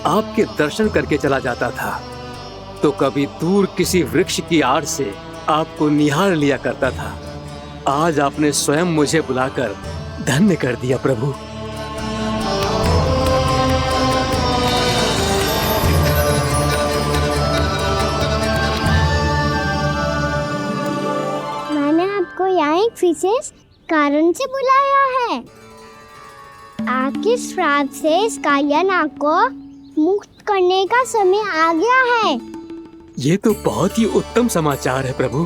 आपके दर्शन करके चला जाता था, तो कभी दूर किसी वृक्ष की आड़ से आपको निहार लिया करता था। आज आपने स्वयं मुझे बुलाकर धन्य कर दिया प्रभु। मैंने आपको यहाँ एक विशेष कारण से बुलाया है। आपके श्राप से इस कालिया नाग को मुक्त करने का समय आ गया है। ये तो बहुत ही उत्तम समाचार है प्रभु।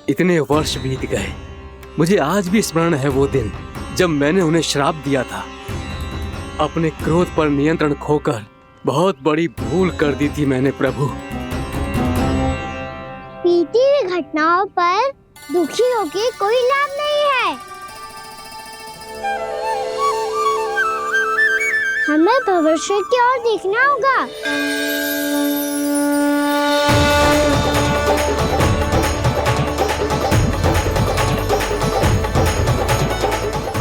इतने वर्ष बीत गए, मुझे आज भी स्मरण है वो दिन जब मैंने उन्हें श्राप दिया था। अपने क्रोध पर नियंत्रण खोकर बहुत बड़ी भूल कर दी थी मैंने प्रभु। बीती हुई घटनाओं पर दुखी होके कोई लाभ नहीं है। हमें भविष्य की ओर देखना होगा।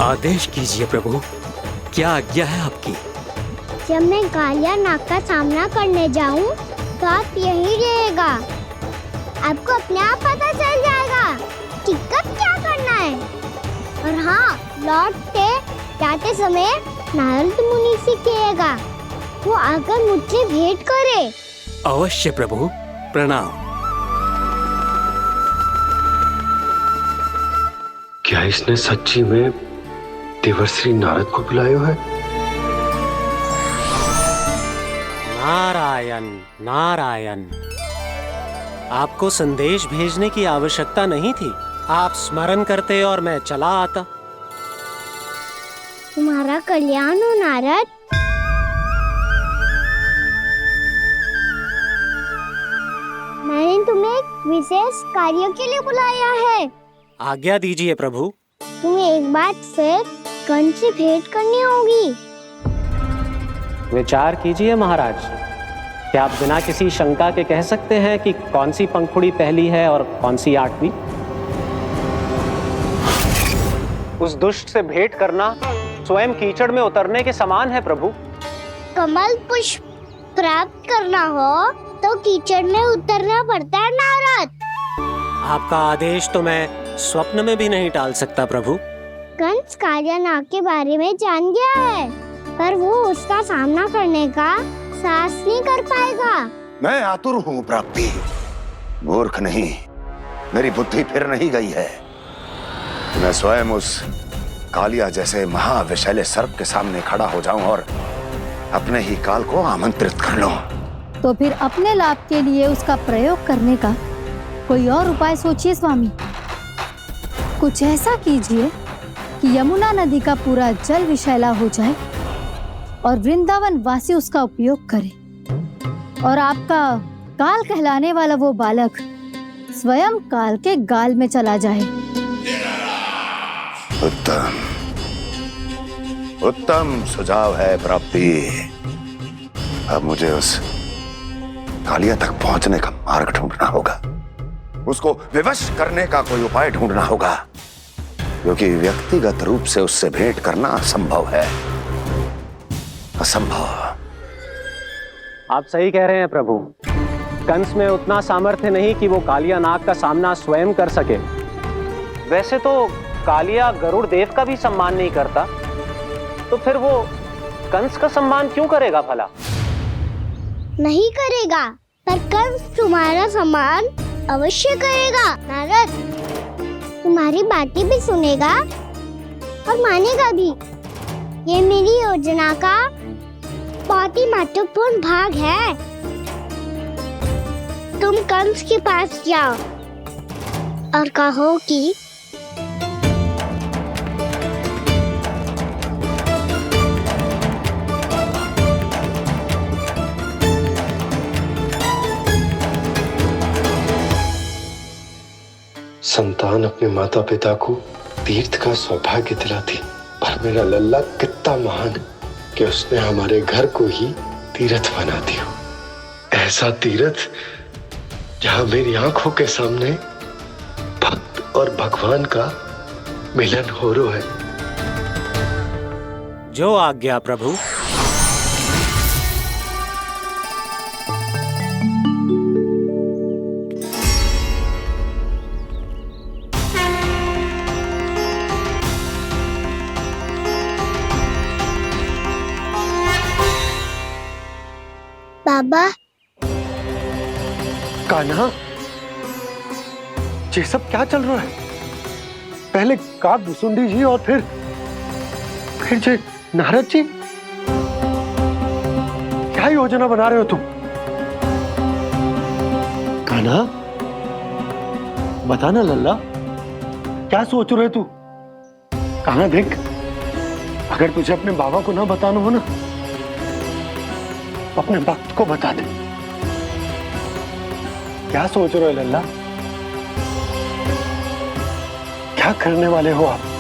आदेश कीजिए प्रभु, क्या आज्ञा है आपकी? जब मैं कालिया नाग का सामना करने जाऊं, तो आप यहीं रहिएगा। आपको अपने आप पता चल जाएगा कि कब क्या करना है। और हाँ, लौटते जाते समय नारद मुनि से कहिएगा, वो आकर मुझसे भेंट करे। अवश्य प्रभु, प्रणाम। क्या इसने सच्ची में देवर्षि नारद को बुलाया है? नारायण नारायण, आपको संदेश भेजने की आवश्यकता नहीं थी। आप स्मरण करते और मैं चला आता। तुम्हारा कल्याण हो नारद। मैंने तुम्हें एक विशेष कार्य के लिए बुलाया है। आज्ञा दीजिए प्रभु। तुम्हें एक बार फिर कंस से भेंट करनी होगी। विचार कीजिए महाराज, क्या आप बिना किसी शंका के कह सकते हैं कि कौन सी पंखुड़ी पहली है और कौन सी आठवीं? उस दुष्ट से भेंट करना स्वयं कीचड़ में उतरने के समान है प्रभु। कमल पुष्प प्राप्त करना हो तो कीचड़ में उतरना पड़ता है नारद। आपका आदेश तो मैं स्वप्न में भी नहीं टाल सकता प्रभु। कंस कालिया नाग के बारे में जान गया है, पर वो उसका सामना करने का साहस नहीं कर पाएगा। मैं आतुर हूँ प्राप्ति, मूर्ख नहीं। मेरी बुद्धि फिर नहीं गई है। मैं स्वयं उस कालिया जैसे महाविषैले सर्प के सामने खड़ा हो जाऊं और अपने ही काल को आमंत्रित कर लूं। तो फिर अपने लाभ के लिए उसका प्रयोग करने का कोई और उपाय सोचिए स्वामी। कुछ ऐसा कीजिए कि यमुना नदी का पूरा जल विषैला हो जाए और वृंदावन वासी उसका उपयोग करे, और आपका काल कहलाने वाला वो बालक स्वयं काल के गाल में चला जाए। उत्तम उत्तम सुझाव है प्राप्ति। अब मुझे उस कालिया तक पहुंचने का मार्ग ढूंढना होगा। उसको विवश करने का कोई उपाय ढूंढना होगा, क्योंकि व्यक्तिगत रूप से उससे भेंट करना असंभव है। असंभव। आप सही कह रहे हैं प्रभु। कंस में उतना सामर्थ्य नहीं कि वो कालिया नाग का सामना स्वयं कर सके। वैसे तो कालिया गरुड़ देव का भी सम्मान नहीं करता, तो फिर वो कंस का सम्मान क्यों करेगा भला? नहीं करेगा, पर कंस तुम्हारा सम्मान अवश्य करेगा नारद। तुम्हारी बातें भी सुनेगा और मानेगा भी। ये मेरी योजना का बहुत ही महत्वपूर्ण भाग है। तुम कंस के पास जाओ और कहो कि संतान अपने माता पिता को तीर्थ का सौभाग्य दिलाती, और मेरा लल्ला कितना महान कि उसने हमारे घर को ही तीर्थ बना दिया। ऐसा तीर्थ जहां मेरी आंखों के सामने भक्त और भगवान का मिलन हो रहा है। जो आज्ञा प्रभु। बाबा, कान्हा, ये सब क्या चल रहा है? पहले काग भुसुंडी जी और फिर जे नारद जी। क्या योजना बना रहे हो तुम? कान्हा, बताना लल्ला, क्या सोच रहे तू? कान्हा देख, अगर तुझे अपने बाबा को ना बताना हो ना, अपने भक्त को बता दे। क्या सोच रहे हो लल्ला? क्या करने वाले हो आप?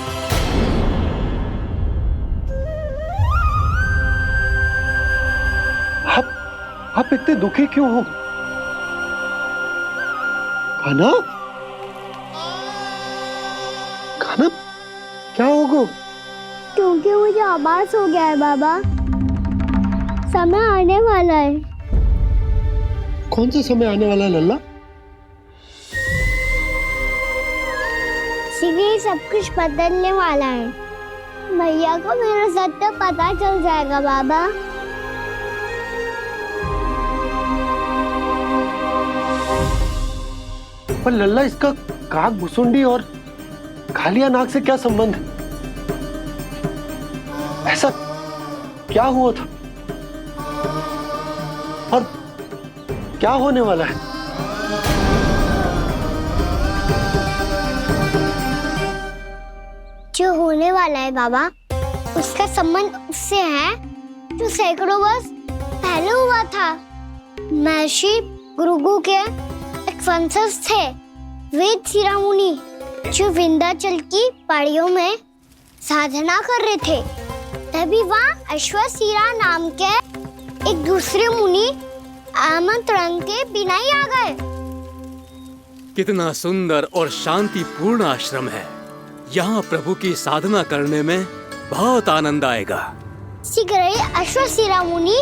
आप इतने दुखी क्यों हो? कान्हा, कान्हा, क्या होगा? क्योंकि मुझे आभास हो गया है बाबा, समय आने वाला है। कौन सा समय आने वाला है लल्ला? सीधे सब कुछ बदलने वाला है। भैया को मेरा सत्य पता चल जाएगा बाबा। पर लल्ला, इसका काग भुसुंडी और कालिया नाग से क्या संबंध है? ऐसा क्या हुआ था और क्या होने वाला है? जो होने वाला है बाबा, उसका संबंध उससे है जो सैकड़ों वर्ष पहले हुआ था। महर्षि भृगु के एक वंशज थे वेद शिरा मुनि, जो विंध्याचल की पहाड़ियों में साधना कर रहे थे। तभी वहाँ अश्वशिरा नाम के एक दूसरे मुनि आमंत्रण के बिना ही आ गए। कितना सुंदर और शांतिपूर्ण आश्रम है। यहाँ प्रभु की साधना करने में बहुत आनंद आएगा। शीघ्र ही अश्वशिरा मुनि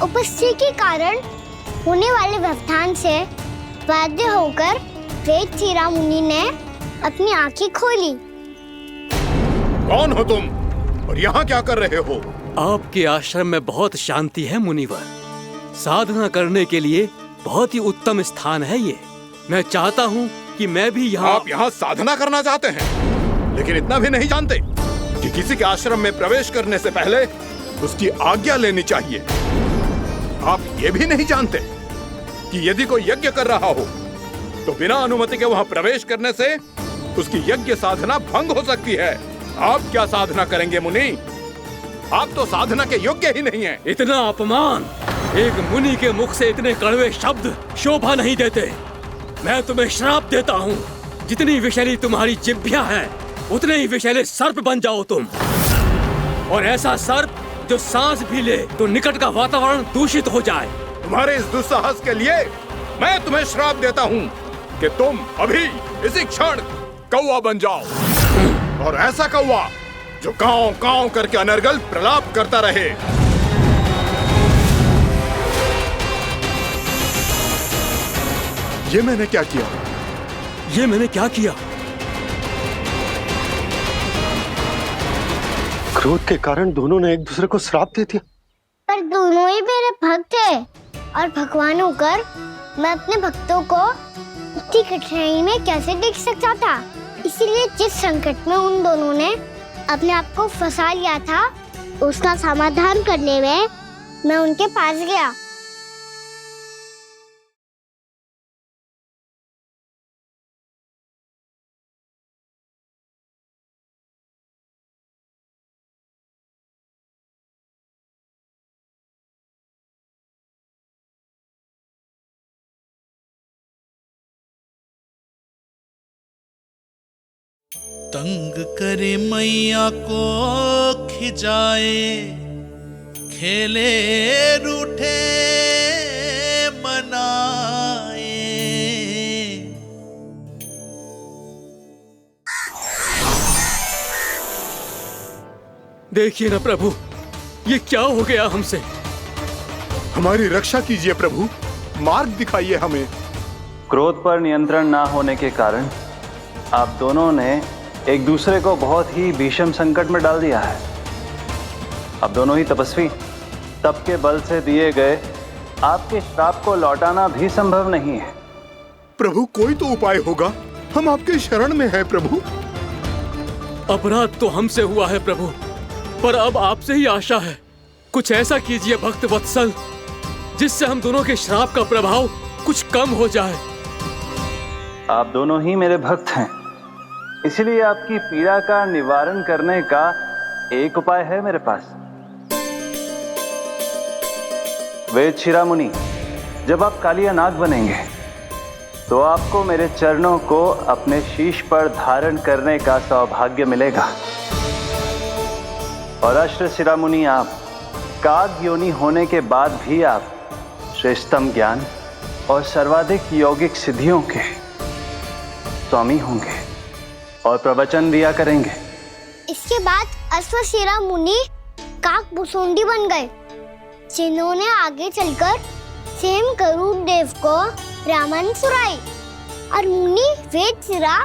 उपस्थिति के कारण होने वाले व्यवधान से बाध्य होकर वेद शिरा मुनि ने अपनी आंखें खोली। कौन हो तुम और यहाँ क्या कर रहे हो? आपके आश्रम में बहुत शांति है मुनिवर। साधना करने के लिए बहुत ही उत्तम स्थान है ये। मैं चाहता हूँ कि मैं भी यहाँ। आप यहाँ साधना करना चाहते हैं, लेकिन इतना भी नहीं जानते कि किसी के आश्रम में प्रवेश करने से पहले उसकी आज्ञा लेनी चाहिए। आप ये भी नहीं जानते कि यदि कोई यज्ञ कर रहा हो तो बिना अनुमति के वहाँ प्रवेश करने से उसकी यज्ञ साधना भंग हो सकती है। आप क्या साधना करेंगे मुनि? आप तो साधना के योग्य ही नहीं हैं। इतना अपमान! एक मुनि के मुख से इतने कड़वे शब्द शोभा नहीं देते। मैं तुम्हें श्राप देता हूँ, जितनी विषैली तुम्हारी जिह्वा है उतने ही विषैले सर्प बन जाओ तुम। और ऐसा सर्प जो सांस भी ले तो निकट का वातावरण दूषित हो जाए। तुम्हारे इस दुस्साहस के लिए मैं तुम्हें श्राप देता हूँ कि तुम अभी इसी क्षण कौवा बन जाओ, और ऐसा कौवा जो कांव कांव करके अनर्गल प्रलाप करता रहे। ये मैंने क्या किया? ये मैंने क्या किया? क्रोध के कारण दोनों ने एक दूसरे को श्राप दे दिया। पर दोनों ही मेरे भक्त थे, और भगवान होकर मैं अपने भक्तों को इतनी कठिनाई में कैसे देख सकता था। इसीलिए जिस संकट में उन दोनों ने अपने आप को फंसा लिया था, उसका समाधान करने में मैं उनके पास गया। तंग करे मैया को खिजाए, खेले रूठे मनाए। देखिए ना प्रभु, ये क्या हो गया हमसे? हमारी रक्षा कीजिए प्रभु, मार्ग दिखाइए हमें। क्रोध पर नियंत्रण ना होने के कारण आप दोनों ने एक दूसरे को बहुत ही भीषण संकट में डाल दिया है। आप दोनों ही तपस्वी, तप के बल से दिए गए आपके श्राप को लौटाना भी संभव नहीं है। प्रभु कोई तो उपाय होगा, हम आपके शरण में हैं प्रभु। अपराध तो हमसे हुआ है प्रभु, पर अब आपसे ही आशा है। कुछ ऐसा कीजिए भक्त वत्सल, जिससे हम दोनों के श्राप का प्रभाव कुछ कम हो जाए। आप दोनों ही मेरे भक्त हैं, इसलिए आपकी पीड़ा का निवारण करने का एक उपाय है मेरे पास। वेद शिरामुनि, जब आप कालिया नाग बनेंगे तो आपको मेरे चरणों को अपने शीश पर धारण करने का सौभाग्य मिलेगा। और अश्र शिरामुनि, आप काग योनि होने के बाद भी आप श्रेष्ठतम ज्ञान और सर्वाधिक यौगिक सिद्धियों के स्वामी होंगे और प्रवचन दिया करेंगे। इसके बाद अश्वशिरा मुनि काक भुसुंडी बन गए, जिन्होंने आगे चलकर सेम गरुड़ देव को रामायण सुनाई। और मुनि वेदशिरा,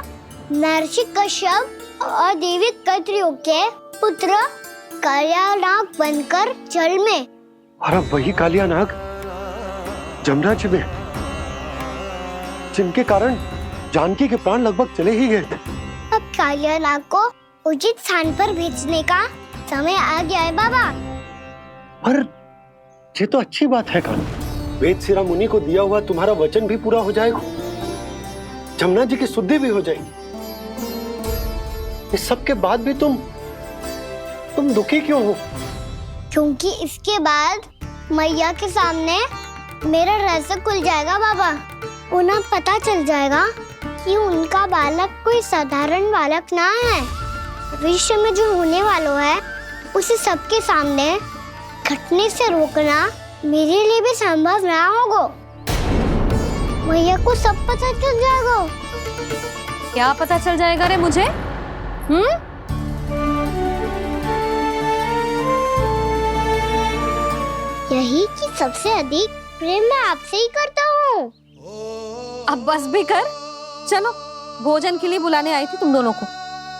महर्षि कश्यप और देवी कैत्रियों के पुत्र कालिया नाग बनकर जल में। और अब वही कालिया नाग जमराज में, जिनके कारण जानकी के प्राण लगभग चले ही गए थे। अब कालिया नाग को उचित स्थान पर भेजने का समय आ गया है बाबा। पर ये तो अच्छी बात है कान्हा, वेदशिरा मुनि को दिया हुआ तुम्हारा वचन भी पूरा हो जाएगा, जमुना जी की शुद्धि भी हो जाएगी। इस सब के बाद भी तुम दुखी क्यों हो? क्योंकि इसके बाद मैया के सामने मेरा रहस्य खुल जाएगा बाबा। उन्हें पता चल जाएगा कि उनका बालक कोई साधारण बालक ना है। भविष्य में जो होने वाला है उसे सबके सामने घटने से रोकना मेरे लिए भी संभव ना होगा। मैया को सब पता चल जाएगा। क्या पता चल जाएगा रे मुझे? यही कि सबसे अधिक प्रेम मैं आपसे ही करता हूँ। अब बस भी कर, चलो भोजन के लिए बुलाने आई थी तुम दोनों को।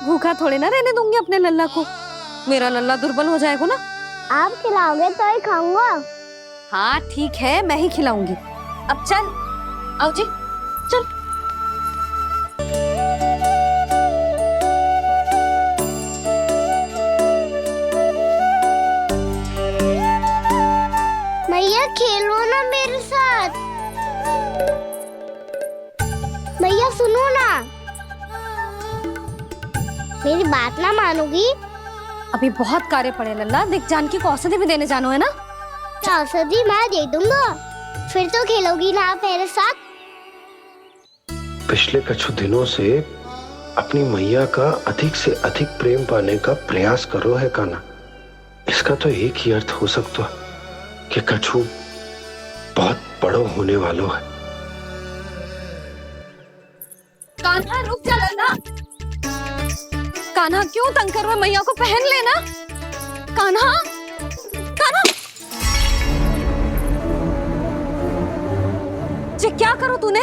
भूखा थोड़े ना रहने दूंगी अपने लल्ला को, मेरा लल्ला दुर्बल हो जाएगा ना। आप खिलाओगे तो ही खाऊंगा। हाँ ठीक है, मैं ही खिलाऊंगी। अब चल, आओ जी चल। मैया खेलो ना मेरे साथ। मैया सुनो ना, मेरी बात ना मानोगी? अभी बहुत कार्य पड़े लल्ला, देख जानकी को औषधि भी देने जानो है ना। औषधि मैं दे दूंगा, फिर तो खेलोगी ना आप मेरे साथ। पिछले कुछ दिनों से अपनी मैया का अधिक से अधिक प्रेम पाने का प्रयास करो है कान्हा। इसका तो एक ही अर्थ हो सकता है कि कछु बहुत बड़ो होने वालों है। कान्हा रुक जा लल्ला। कान्हा क्यों तंग कर रहा है? मैया को पहन लेना। कान्हा, कान्हा, ये क्या करो तूने?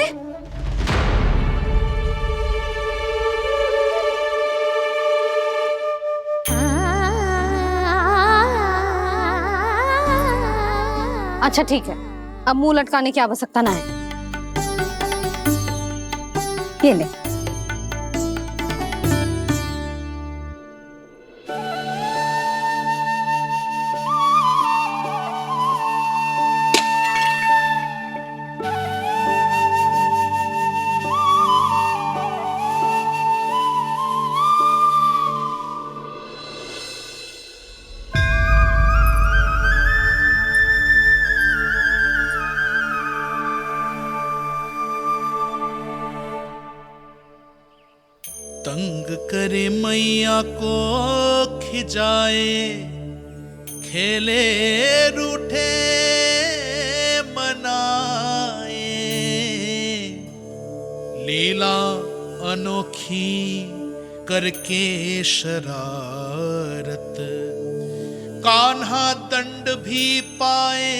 अच्छा ठीक है, अब मुंह लटकाने की आवश्यकता ना है। ये ले। तंग करे मैया को खिजाए, खेले रूठे मनाए, लीला अनोखी करके शरारत, कान्हा दंड भी पाए।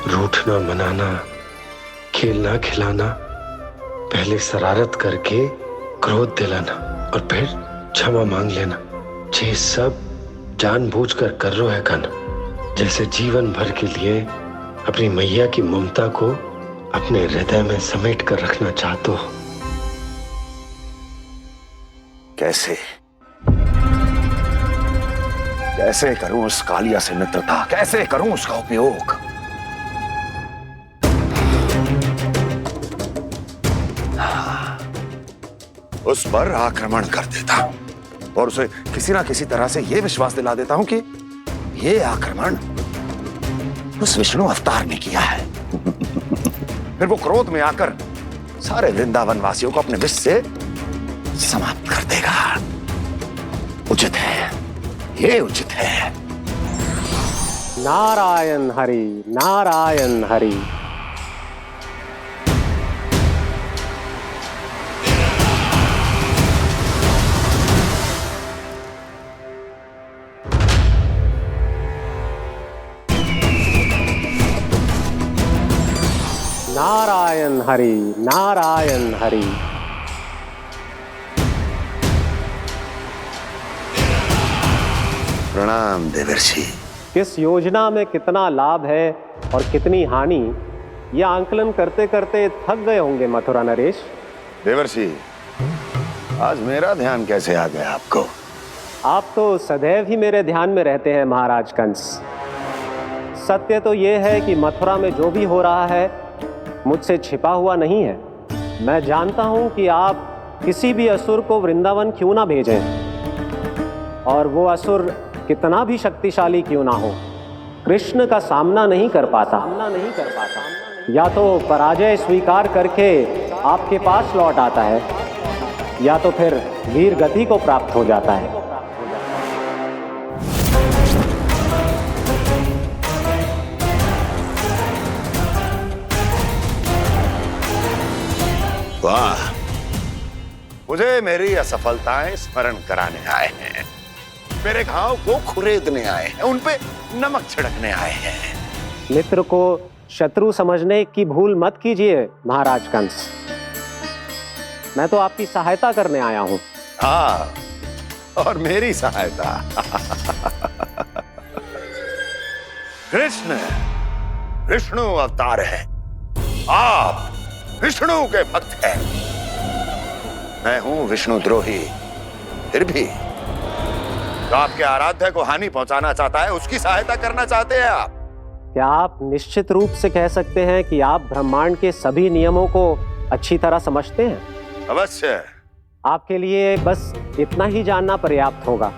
रूठना मनाना, खेलना खिलाना, पहले शरारत करके क्रोध दिलाना और फिर क्षमा मांग लेना, ये सब जानबूझकर कर रहे है कन, जैसे जीवन भर के लिए अपनी मैया की ममता को अपने हृदय में समेट कर रखना चाहते हो। कैसे कैसे करूं उस कालिया से मित्रता, कैसे करूं उसका उपयोग? उस पर आक्रमण कर देता और उसे किसी ना किसी तरह से यह विश्वास दिला देता हूं कि यह आक्रमण उस विष्णु अवतार ने किया है। फिर वो क्रोध में आकर सारे वृंदावन वासियों को अपने विष से समाप्त कर देगा। उचित है, ये उचित है। नारायण हरि, नारायण हरि। नारायण हरि, नारायण हरि। प्रणाम देवर्षि। किस योजना में कितना लाभ है और कितनी हानि, यह आंकलन करते करते थक गए होंगे मथुरा नरेश। देवर्षि, आज मेरा ध्यान कैसे आ गया आपको? आप तो सदैव ही मेरे ध्यान में रहते हैं महाराज कंस। सत्य तो यह है कि मथुरा में जो भी हो रहा है मुझसे छिपा हुआ नहीं है। मैं जानता हूं कि आप किसी भी असुर को वृंदावन क्यों ना भेजें, और वो असुर कितना भी शक्तिशाली क्यों ना हो, कृष्ण का सामना नहीं कर पाता। या तो पराजय स्वीकार करके आपके पास लौट आता है, या तो फिर वीर गति को प्राप्त हो जाता है। वाह, मुझे मेरी असफलताएं स्मरण कराने आए हैं, मेरे घाव को खुरेदने आए हैं, उन पे नमक छिड़कने आए हैं। मित्र को शत्रु समझने की भूल मत कीजिए महाराज कंस। मैं तो आपकी सहायता करने आया हूं। हाँ, और मेरी सहायता। कृष्ण विष्णु अवतार है, आप विष्णु के भक्त हैं। मैं हूं विष्णु द्रोही, फिर भी तो आपके आराध्य को हानि पहुंचाना चाहता है, उसकी सहायता करना चाहते हैं आप। क्या आप निश्चित रूप से कह सकते हैं कि आप ब्रह्मांड के सभी नियमों को अच्छी तरह समझते हैं? अवश्य। आपके लिए बस इतना ही जानना पर्याप्त होगा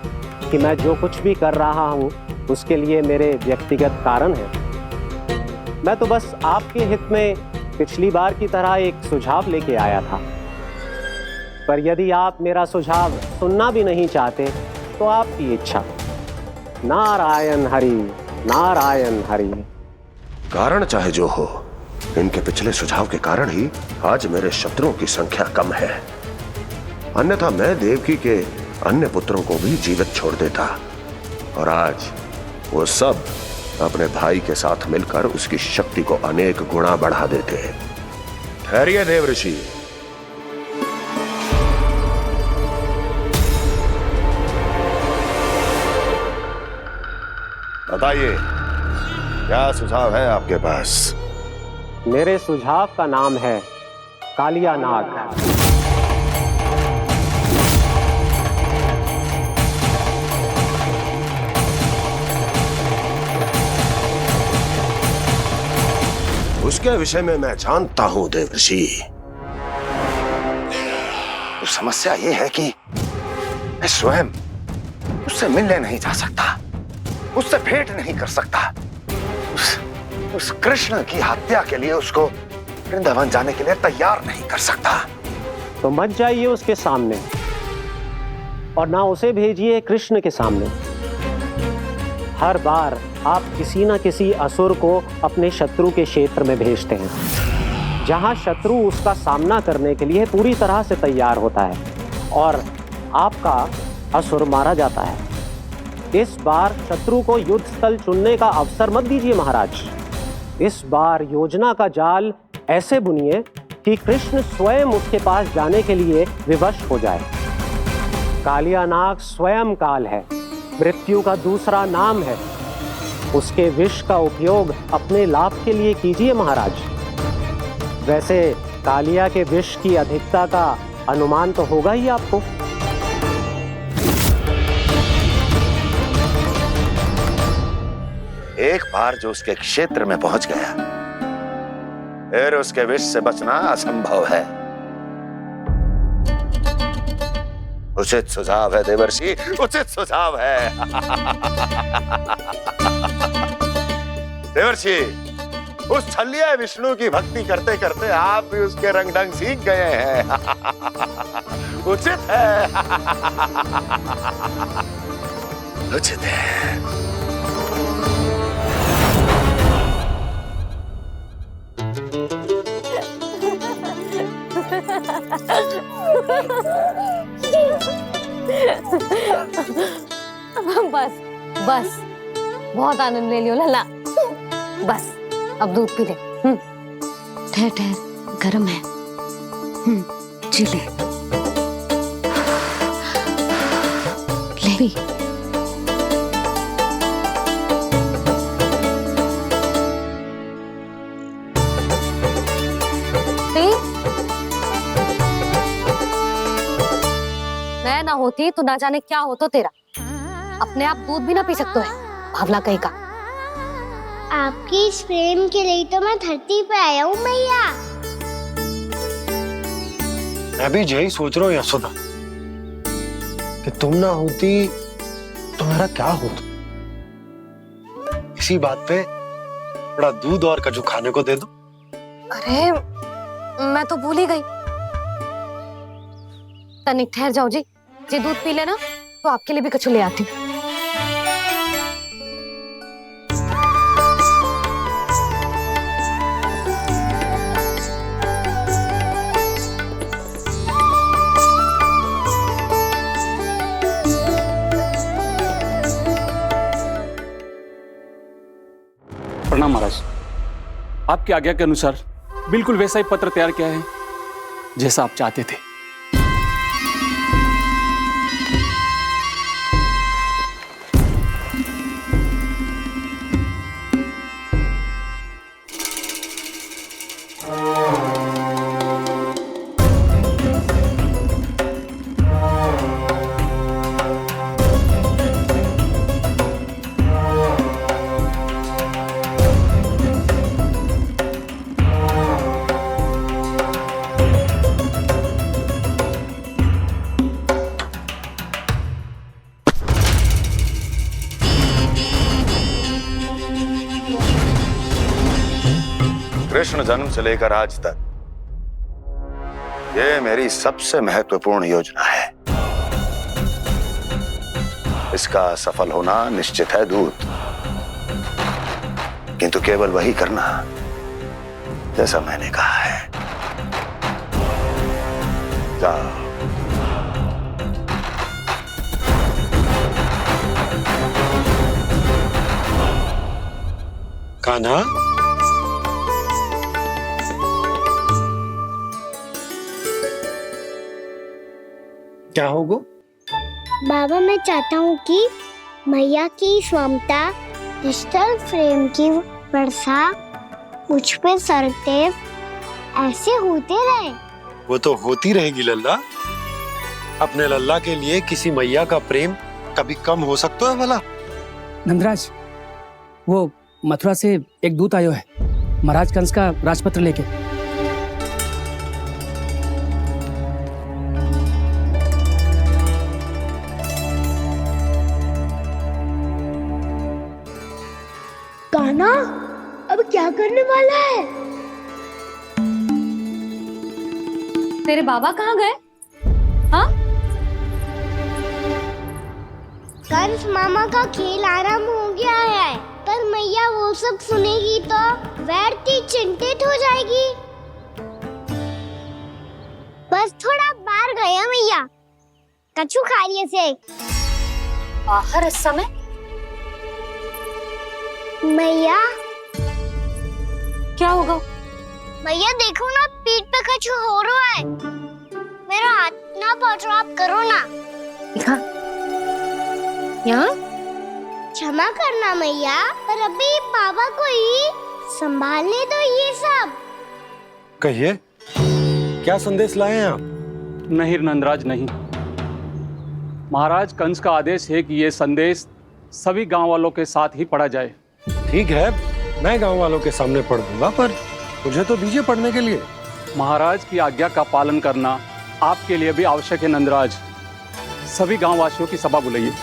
कि मैं जो कुछ भी कर रहा हूं उसके लिए मेरे व्यक्तिगत कारण हैं। मैं तो बस आपके हित में पिछली बार की तरह एक सुझाव लेके आया था, पर यदि आप मेरा सुझाव सुनना भी नहीं चाहते तो आपकी इच्छा। नारायण हरि, नारायण हरि। कारण चाहे जो हो, इनके पिछले सुझाव के कारण ही आज मेरे शत्रुओं की संख्या कम है। अन्यथा मैं देवकी के अन्य पुत्रों को भी जीवित छोड़ देता, और आज वो सब अपने भाई के साथ मिलकर उसकी शक्ति को अनेक गुना बढ़ा देते हैं। ठहरिए देवऋषि, बताइए क्या सुझाव है आपके पास? मेरे सुझाव का नाम है कालिया नाग। उसके विषय में मैं जानता हूं देवर्षि। तो समस्या यह है कि मैं स्वयं उससे मिलने नहीं जा सकता, उससे भेंट नहीं कर सकता। उस कृष्ण की हत्या के लिए उसको वृंदावन जाने के लिए तैयार नहीं कर सकता। तो मत जाइए उसके सामने, और ना उसे भेजिए कृष्ण के सामने। हर बार आप किसी न किसी असुर को अपने शत्रु के क्षेत्र में भेजते हैं, जहां शत्रु उसका सामना करने के लिए पूरी तरह से तैयार होता है और आपका असुर मारा जाता है। इस बार शत्रु को युद्ध स्थल चुनने का अवसर मत दीजिए महाराज। इस बार योजना का जाल ऐसे बुनिए कि कृष्ण स्वयं उसके पास जाने के लिए विवश हो जाए। कालिया नाग स्वयं काल है, मृत्यु का दूसरा नाम है। उसके विष का उपयोग अपने लाभ के लिए कीजिए महाराज। वैसे कालिया के विष की अधिकता का अनुमान तो होगा ही आपको। एक बार जो उसके क्षेत्र में पहुंच गया, फिर उसके विष से बचना असंभव है। उचित सुझाव है देवर्षि, उचित सुझाव है। देवर्षि, उस छलिया विष्णु की भक्ति करते करते आप भी उसके रंग ढंग सीख गए हैं। उचित है। उचित है। बस बस, बहुत आनंद ले लियो लल्ला। बस अब दूध पी ले। ठहर ठहर, गर्म है। जी ले। ले भी। मैं ना होती तो ना जाने क्या हो तो तेरा। अपने आप दूध भी ना पी सकते है, भावला कहीं का। आपकी इस प्रेम के लिए तो मैं धरती पे आया हूँ मैया। मैं भी यही सोच रहा हूँ यशोदा कि तुम ना होती तो मेरा क्या होता। इसी बात पे थोड़ा दूध और कजू खाने को दे दो। अरे मैं तो भूल ही गई। तनिक ठहर जाओ जी दूध पी लेना तो आपके लिए भी कछु ले आती हूँ। प्रणाम महाराज। आपकी आज्ञा के अनुसार बिल्कुल वैसा ही पत्र तैयार किया है जैसा आप चाहते थे। कृष्ण जन्म से लेकर आज तक ये मेरी सबसे महत्वपूर्ण योजना है। इसका सफल होना निश्चित है दूत, किंतु केवल वही करना जैसा मैंने कहा है। जाओ। कान्हा, क्या होगा? बाबा मैं चाहता हूँ कि मैया की ममता क्रिस्टल फ्रेम की वर्षा मुझ पे सरते ऐसे होते रहे। वो तो होती रहेगी लल्ला। अपने लल्ला के लिए किसी मैया का प्रेम कभी कम हो सकता है भला? नंदराज, वो मथुरा से एक दूत आयो है महाराज कंस का राजपत्र लेके। कान्हा, अब क्या करने वाला है? तेरे बाबा कहाँ गए? हाँ? कंस मामा का खेल आरंभ हो गया है, पर मैया वो सब सुनेगी तो व्यर्थ चिंतित हो जाएगी। बस थोड़ा बाहर गया मैया, कछु खा रही से। बाहर इस समय? मैया क्या होगा? मैया देखो ना, पीठ पे कछु हो रहा है। मेरा हाथ ना पहुंच रहा, आप करो ना। यहाँ? क्षमा करना मैया, पर अभी बाबा को ही संभालने दो ये सब। कहिए, क्या संदेश लाए हैं आप? नहीं नंदराज नहीं। महाराज कंस का आदेश है कि ये संदेश सभी गांव वालों के साथ ही पढ़ा जाए। ठीक है, मैं गांव वालों के सामने पढ़ दूंगा, पर मुझे तो दीजिए पढ़ने के लिए। महाराज की आज्ञा का पालन करना आपके लिए भी आवश्यक है नंदराज। सभी गांव वासियों की सभा बुलाइए।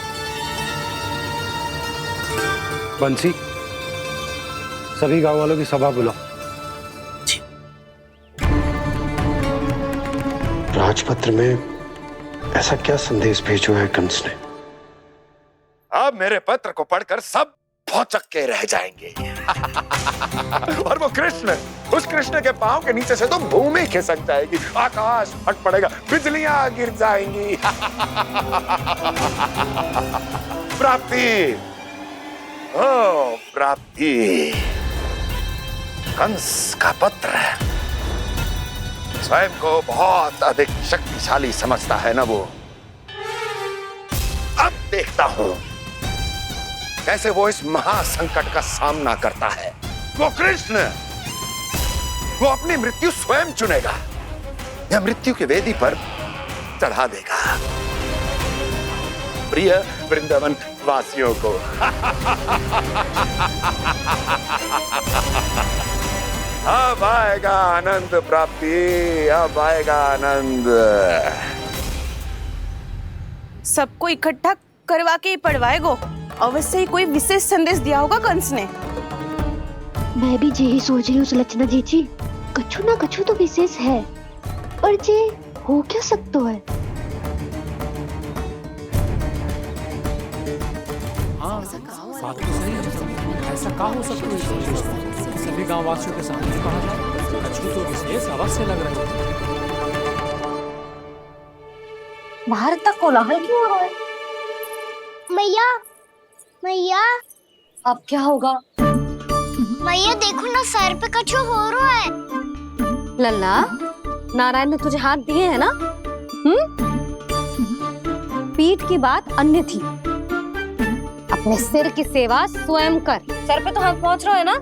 बंसी, सभी गांव वालों की सभा बुलाओ। राजपत्र में ऐसा क्या संदेश भेजो है कंस ने? अब मेरे पत्र को पढ़कर सब भौचक के रह जाएंगे। और वो कृष्ण, उस कृष्ण के पांव के नीचे से तो भूमि खिसक जाएगी, आकाश फट पड़ेगा, बिजलियां गिर जाएंगी। प्राप्ति, ओ प्राप्ति, कंस का पत्र स्वयं को बहुत अधिक शक्तिशाली समझता है ना वो। अब देखता हूं कैसे वो इस महासंकट का सामना करता है। वो कृष्ण, वो अपनी मृत्यु स्वयं चुनेगा या मृत्यु की वेदी पर चढ़ा देगा प्रिय वृंदावन वासियों को। अब आएगा आनंद प्राप्ति, अब आएगा आनंद। सबको इकट्ठा करवा के ही पढ़वाएगो। अवश्य ही कोई विशेष संदेश दिया होगा कंस ने। मैं भी यही सोच रही हूँ सुलक्षणा जी, कछु ना कछु तो विशेष है, पर जे हो क्या सकता है? हाँ, बात तो सही है। ऐसा क्या हो सकता है? सभी गांव वासियों के सामने पढ़ा जाए, कछु तो विशेष अवश्य लग रहा है। बाहर तक कोलाहल क्यों हो रहा है? मैया, मैया, अब क्या होगा? मैया देखो ना, सर पे कछु हो रहा है। लल्ला, नारायण ने तुझे हाथ दिए हैं ना? पीठ की बात अन्य थी। अपने सिर की सेवा स्वयं कर। सर पे तो हाथ पहुंच रहा है ना?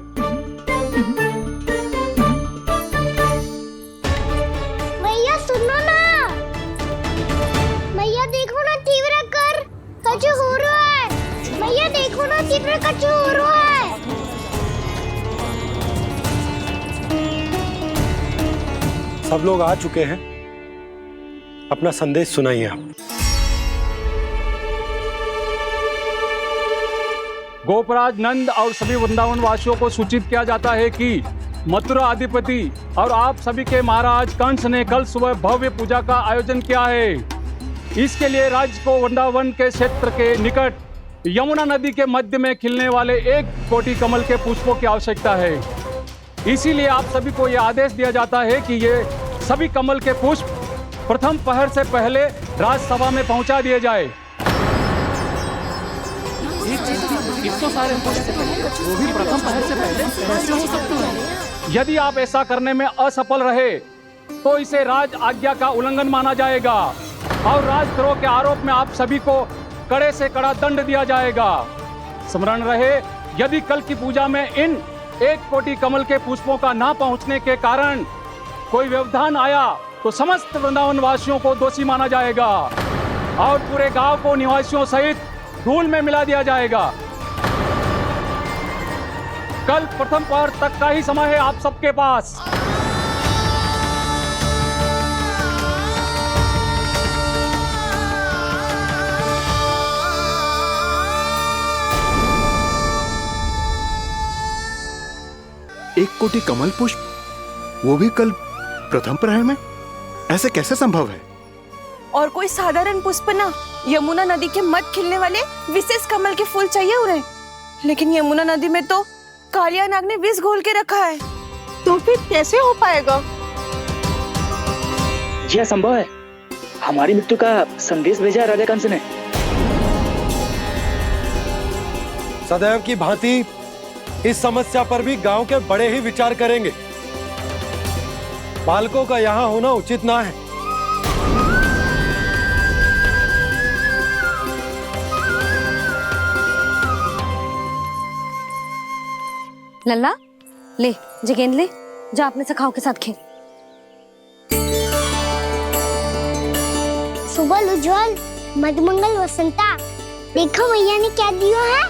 मैया सुनो ना, मैया देखो ना, तीव्र कर कछु हो रहा है। मैया देखो ना, तीव्र कछु हो रहा है। सब लोग आ चुके हैं, अपना संदेश सुनाइए आप। गोपराज नंद और सभी वृंदावन वासियों को सूचित किया जाता है कि मथुरा अधिपति और आप सभी के महाराज कंस ने कल सुबह भव्य पूजा का आयोजन किया है। इसके लिए राज्य को वृंदावन के क्षेत्र के निकट यमुना नदी के मध्य में खिलने वाले 1 कोटि कमल के पुष्पों की आवश्यकता है। इसीलिए आप सभी को यह आदेश दिया जाता है कि ये सभी कमल के पुष्प प्रथम पहर से पहले राजसभा में पहुंचा दिए जाए। इतने सारे पुष्प वो भी प्रथम पहर से पहले कैसे हो सकते हैं? यदि आप ऐसा करने में असफल रहे तो इसे राज आज्ञा का उल्लंघन माना जाएगा और राजद्रोह के आरोप में आप सभी को कड़े से कड़ा दंड दिया जाएगा। स्मरण रहे, यदि कल की पूजा में इन 1 कोटि कमल के पुष्पों का ना पहुंचने के कारण कोई व्यवधान आया तो समस्त वृंदावन वासियों को दोषी माना जाएगा और पूरे गांव को निवासियों सहित धूल में मिला दिया जाएगा। कल प्रथम पहर तक का ही समय है आप सबके पास। एक कोटि कमल पुष्प, वो भी कल प्रथम प्रहर में? ऐसे कैसे संभव है? और कोई साधारण पुष्प ना, यमुना नदी के मत खिलने वाले विशेष कमल के फूल चाहिए उन्हें, लेकिन यमुना नदी में तो कालिया नाग ने विष घोल के रखा है, तो फिर कैसे हो पाएगा? जी हाँ, संभव है। हमारी मृत्यु का संदेश भेजा है राजा कंस ने। सदैव की भांति इस समस्या पर भी गांव के बड़े ही विचार करेंगे। बालकों का यहाँ होना उचित ना है। लल्ला ले जे गेंद ले, जा अपने सखाओं के साथ खेल। सुबह उज्जवल, मधुमंगल वसंता, देखो मैया ने क्या दिया है।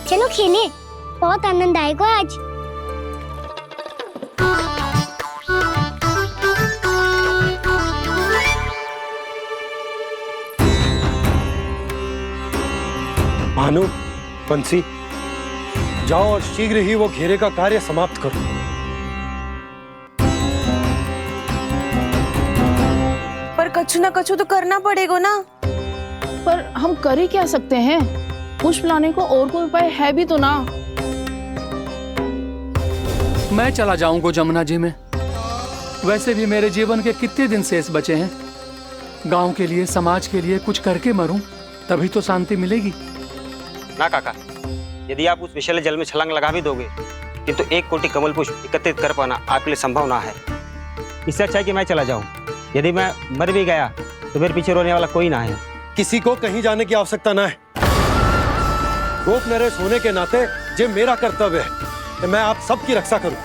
चलो खेलें, बहुत आनंद आएगा आज। भानु, बंसी, जाओ और शीघ्र ही वो घेरे का कार्य समाप्त करो। पर कछु ना कछु तो करना पड़ेगा ना। पर हम कर ही क्या सकते हैं? पुष्प लाने को और कोई उपाय है भी तो ना। मैं चला जाऊंगा जमुना जी में। वैसे भी मेरे जीवन के कितने दिन शेष बचे हैं। गांव के लिए, समाज के लिए कुछ करके मरूं, तभी तो शांति मिलेगी। ना काका, यदि आप उस विषैले जल में छलांग लगा भी दोगे, किंतु 1 कोटि कमल पुष्प एकत्रित कर पाना आपके लिए संभव ना है। इससे अच्छा है कि मैं चला जाऊं। यदि मैं मर भी गया तो मेरे पीछे रोने वाला कोई ना है। किसी को कहीं जाने की आवश्यकता ना है। गोप नरेश होने के नाते ये मेरा कर्तव्य है कि मैं आप सबकी रक्षा करूं।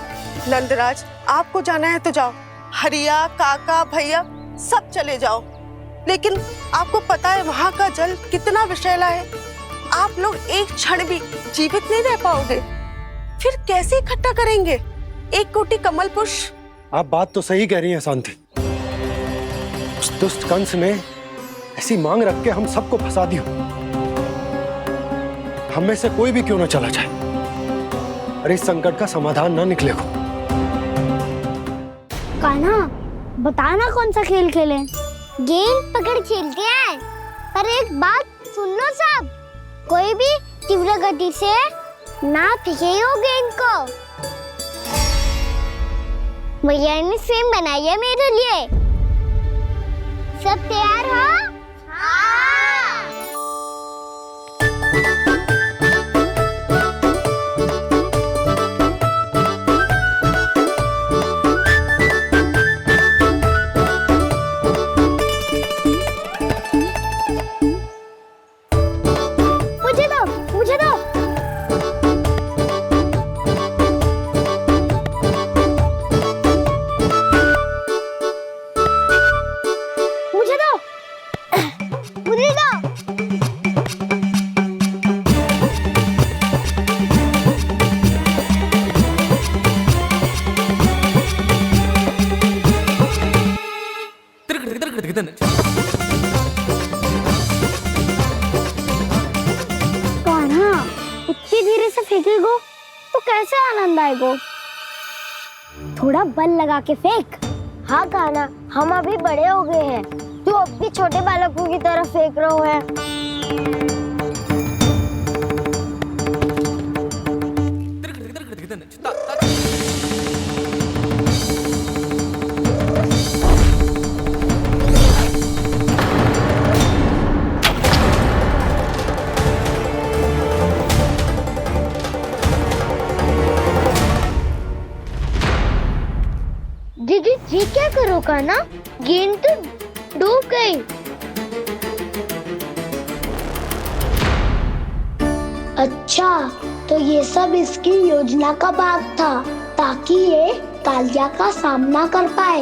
नंदराज, आपको जाना है तो जाओ। हरिया, काका, भैया सब चले जाओ। लेकिन आपको पता है वहाँ का जल कितना विषैला है। आप लोग एक क्षण भी जीवित नहीं रह पाओगे। फिर कैसे इकट्ठा करेंगे 1 कोटि कमल पुष्प? आप बात तो सही कह रही हैं शांति। दुष्ट कंस ने ऐसी मांग रख के हम सबको फंसा दिया। हम में से कोई भी क्यों ना चला जाए और इस संकट का समाधान ना निकले को। कान्हा, बताना कौन सा खेल खेलें? गेंद पकड़ खेलते हैं, पर एक बात सुन लो सब, कोई भी तीव्र गति से ना फेंकेगा गेंद को। भैया ने फ्रेम बनाई है मेरे लिए। सब तैयार हो? मुझे दो। इतनी धीरे से फेंकेगो तो कैसे आनंद आएगो? थोड़ा बल लगा के फेंक। हाँ कान्हा, हम अभी बड़े हो गए हैं, तू अब भी छोटे बालकों की तरह फेंक रहा है। दीदी जी क्या करो कान्हा? गेंद तो डूब गई। अच्छा, तो ये सब इसकी योजना का भाग था ताकि ये कालिया का सामना कर पाए।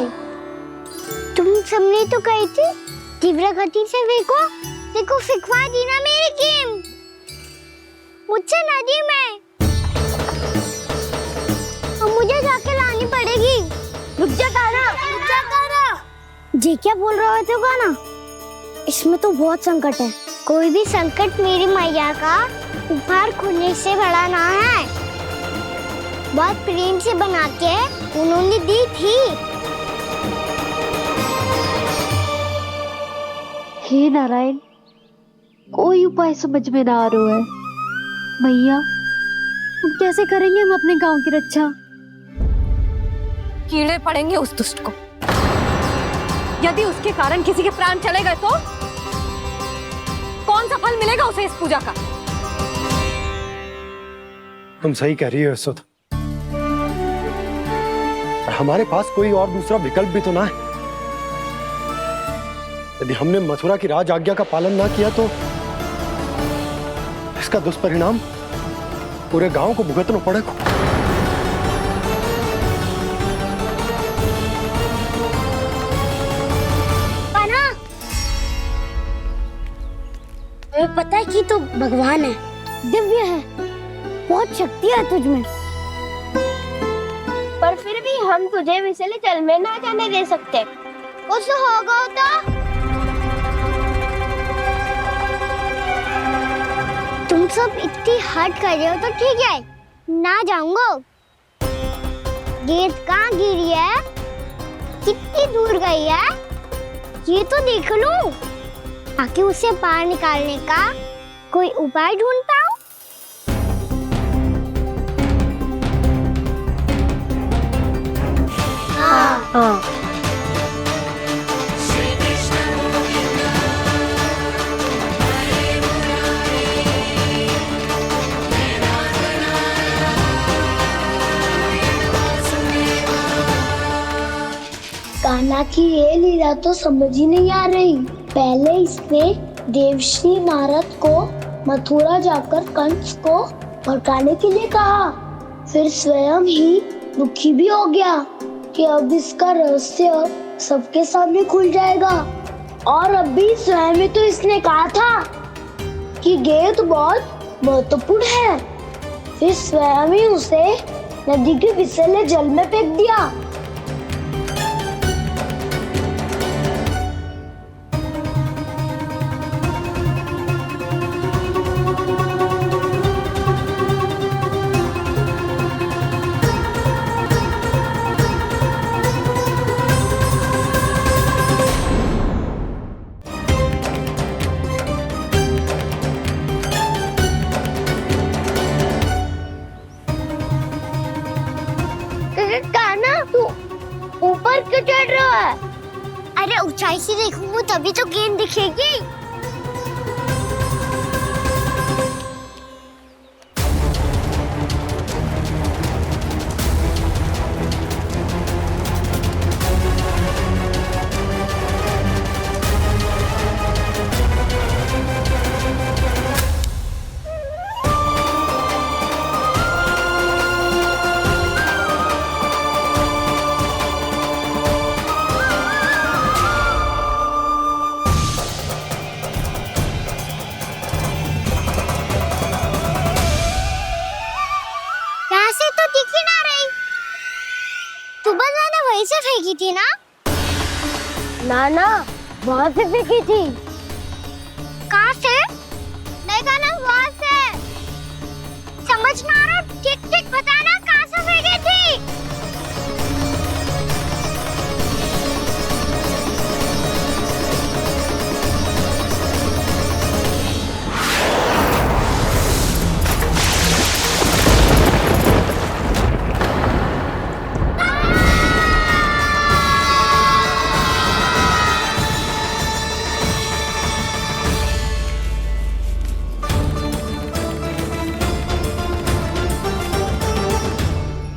तुम सबने तो कही थी तीव्र गति से फेंको। देखो फेंकवा दी ना मेरी गेंद मुझसे नदी में। अब मुझे जाके लानी पड़ेगी। रुक जा कान्हा, रुक जा कान्हा। जी क्या बोल रहे थे कान्हा? इसमें तो बहुत संकट है। कोई भी संकट मेरी मैया का उपहार खोने से बड़ा ना है। बहुत प्रेम से बना के उन्होंने दी थी। हे नारायण, कोई उपाय समझ में ना आ रहा है। भैया अब कैसे करेंगे हम अपने गांव की रक्षा? कीड़े पड़ेंगे उस दुष्ट को। यदि उसके कारण किसी के प्राण चले गए तो कौन सा फल मिलेगा उसे इस पूजा का? तुम सही कह रही हो यशोदा। हमारे पास कोई और दूसरा विकल्प भी तो ना है। यदि हमने मथुरा की राज आज्ञा का पालन ना किया तो इसका दुष्परिणाम पूरे गांव को भुगतना पड़ेगा। कान्हा, तुम्हें पता है कि तू भगवान है, दिव्य है, बहुत शक्ति है तुझमें। पर फिर भी हम तुझे विषैले जल में ना जाने दे सकते। कुछ होगा तो तुम सब इतनी हट कर रहे हो तो ठीक है, ना जाऊंगा। गेंद कहाँ गिरी है, कितनी दूर गई है, ये तो देख लूं, ताकि उसे बाहर निकालने का कोई उपाय ढूंढ पाऊं। हाँ। कान्हा की ये लीला तो समझ ही नहीं आ रही। पहले इसने देवश्री नारद को मथुरा जाकर कंस को भड़काने के लिए कहा, फिर स्वयं ही दुखी भी हो गया कि अब इसका रहस्य सबके सामने खुल जाएगा। और अभी स्वयं में तो इसने कहा था कि गेंद बहुत महत्वपूर्ण है, फिर स्वयं ही उसे नदी के विषैले जल में फेंक दिया। ऊपर क्यों चढ़ रहा है? अरे ऊंचाई से देखूंगा तभी तो गेंद दिखेगी। से फेंकी थी ना? ना वहाँ से फेंकी थी। कहाँ से? नहीं कहना वहाँ से। समझ ना आ रहा, ठीक बताना कहाँ से फेंकी थी?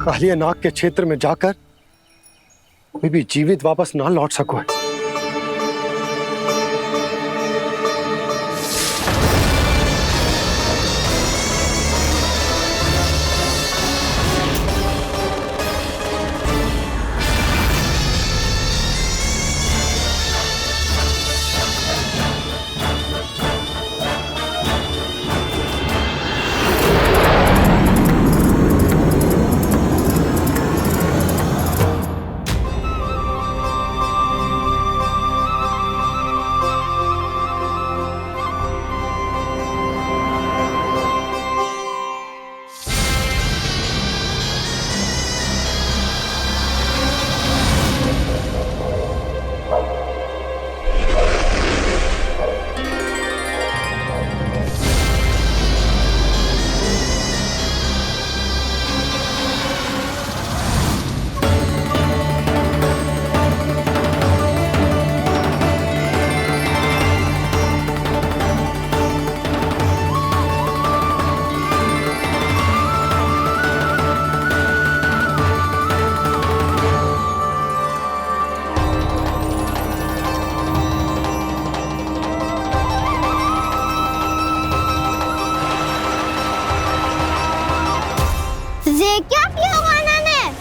कालिया नाग के क्षेत्र में जाकर कोई भी जीवित वापस ना लौट सको है। ये क्या किया माना ने?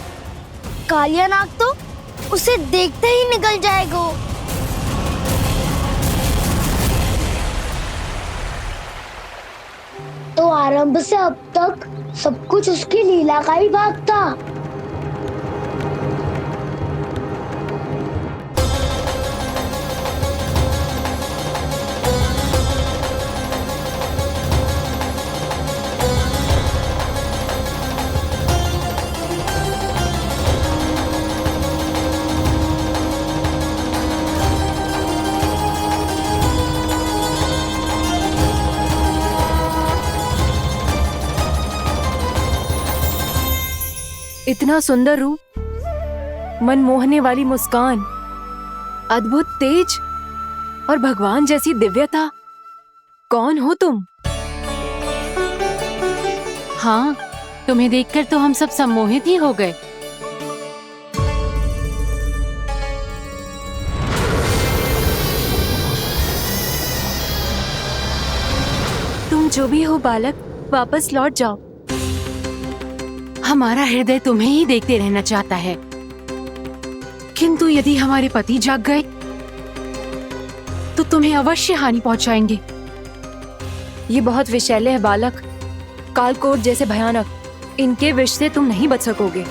कालिया नाग तो उसे देखते ही निकल जाएगा। तो आरंभ से अब तक सब कुछ उसकी लीला का ही भाग था। इतना सुंदर रूप, मन मोहने वाली मुस्कान, अद्भुत तेज और भगवान जैसी दिव्यता। कौन हो तुम? हाँ, तुम्हें देखकर तो हम सब सम्मोहित ही हो गए। तुम जो भी हो बालक, वापस लौट जाओ। हमारा हृदय तुम्हें ही देखते रहना चाहता है, किंतु यदि हमारे पति जाग गए तो तुम्हें अवश्य हानि पहुंचाएंगे। ये बहुत विषैले है बालक, कालकोट जैसे भयानक। इनके विष से तुम नहीं बच सकोगे।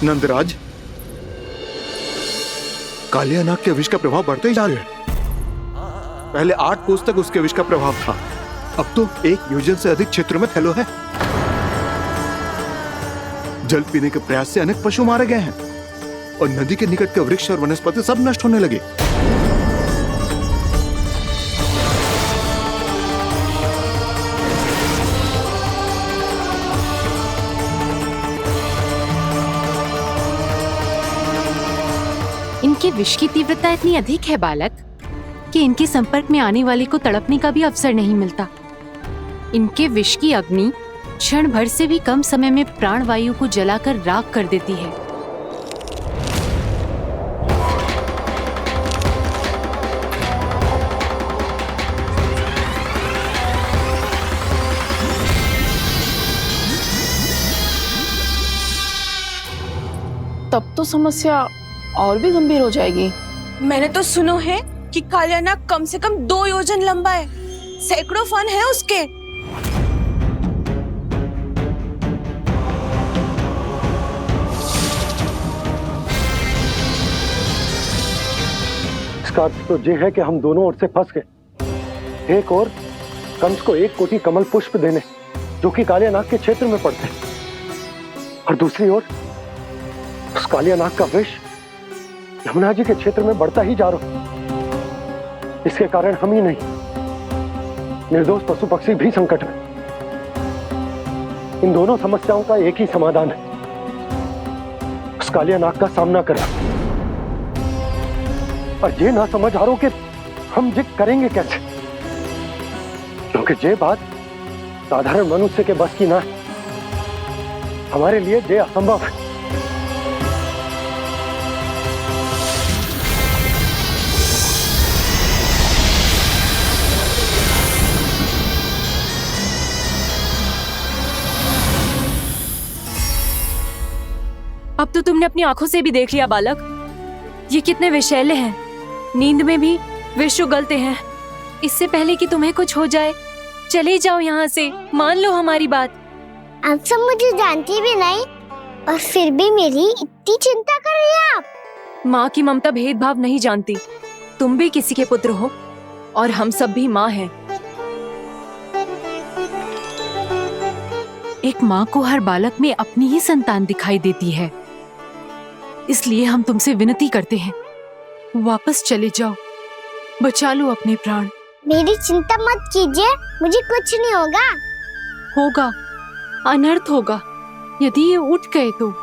नंदराज, कालिया नाग के विष का प्रभाव बढ़ते ही जा रहा है। पहले 8 कोस तक उसके विष का प्रभाव था, अब तो 1 योजन से अधिक क्षेत्र में फैलो है। जल पीने के प्रयास से अनेक पशु मारे गए हैं और नदी के निकट के वृक्ष और वनस्पति सब नष्ट होने लगे। इनके विष की तीव्रता इतनी अधिक है बालक कि इनके संपर्क में आने वाले को तड़पने का भी अवसर नहीं मिलता। इनके विष की अग्नि क्षण भर से भी कम समय में प्राण वायु को जलाकर राख कर देती है। तब तो समस्या और भी गंभीर हो जाएगी। मैंने तो सुनो है कि कालिया नाग कम से कम 2 योजन लंबा है, सैकड़ों फन है उसके। इसका अर्थ तो ये है कि हम दोनों ओर से फंस गए। एक और कंस को 1 कोटि कमल पुष्प देने जो कि कालिया नाग के क्षेत्र में पड़ते, और दूसरी ओर उस कालिया नाग का विष यमुना जी के क्षेत्र में बढ़ता ही जा रहा। इसके कारण हम ही नहीं, निर्दोष पशु पक्षी भी संकट में। इन दोनों समस्याओं का एक ही समाधान है, उस कालिया नाग का सामना करना। और ये ना समझ आ रहा कि हम ये करेंगे कैसे, क्योंकि ये बात साधारण मनुष्य के बस की ना है। हमारे लिए ये असंभव है। अब तो तुमने अपनी आंखों से भी देख लिया बालक, ये कितने विषैले हैं। नींद में भी विष उगलते हैं। इससे पहले कि तुम्हें कुछ हो जाए, चले जाओ यहाँ से, मान लो हमारी बात। आप सब मुझे जानती भी नहीं और फिर भी मेरी इतनी चिंता कर रही हैं आप। माँ की ममता भेदभाव नहीं जानती। तुम भी किसी के पुत्र हो और हम सब भी माँ हैं। एक माँ को हर बालक में अपनी ही संतान दिखाई देती है, इसलिए हम तुमसे विनती करते हैं, वापस चले जाओ, बचा लो अपने प्राण। मेरी चिंता मत कीजिए, मुझे कुछ नहीं होगा। होगा, अनर्थ होगा यदि ये उठ गए तो।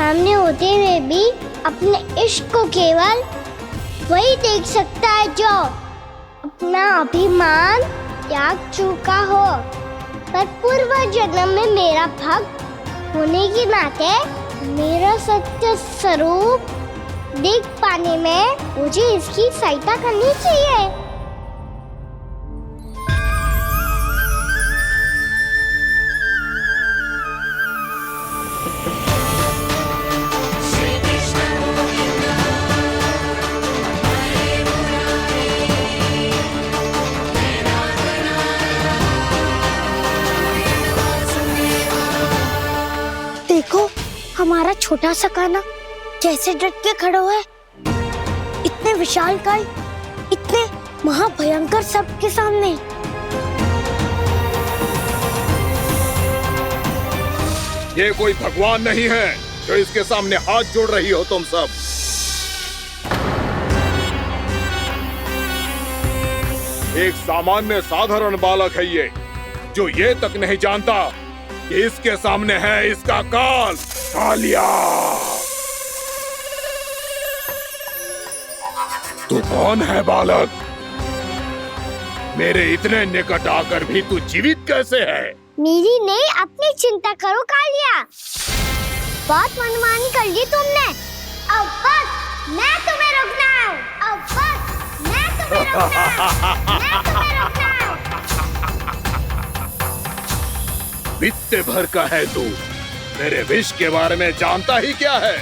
सामने होते हुए भी अपने इश्क को केवल वही देख सकता है जो अपना अभिमान त्याग चुका हो। पर पूर्व जन्म में मेरा भक्त होने के नाते मेरा सत्य स्वरूप देख पाने में मुझे इसकी सहायता करनी चाहिए। देखो हमारा छोटा सा कान्हा कैसे डट के खड़ा हुआ है, इतने विशालकाय, इतने महाभयंकर सबके सामने। ये कोई भगवान नहीं है जो इसके सामने हाथ जोड़ रही हो तुम सब। एक सामान्य साधारण बालक है ये, जो ये तक नहीं जानता कि इसके सामने है इसका काल, कालिया। तू कौन है बालक? मेरे इतने निकट आकर भी तू जीवित कैसे है? मेरी नहीं, अपनी चिंता करो कालिया। बहुत मनमानी कर ली तुमने। अब बस मैं तुम्हें रोकना हूँ। अब बस मैं तुम्हें रोकना हूँ। बित्ते भर का है तू, मेरे विष के बारे में जानता ही क्या है?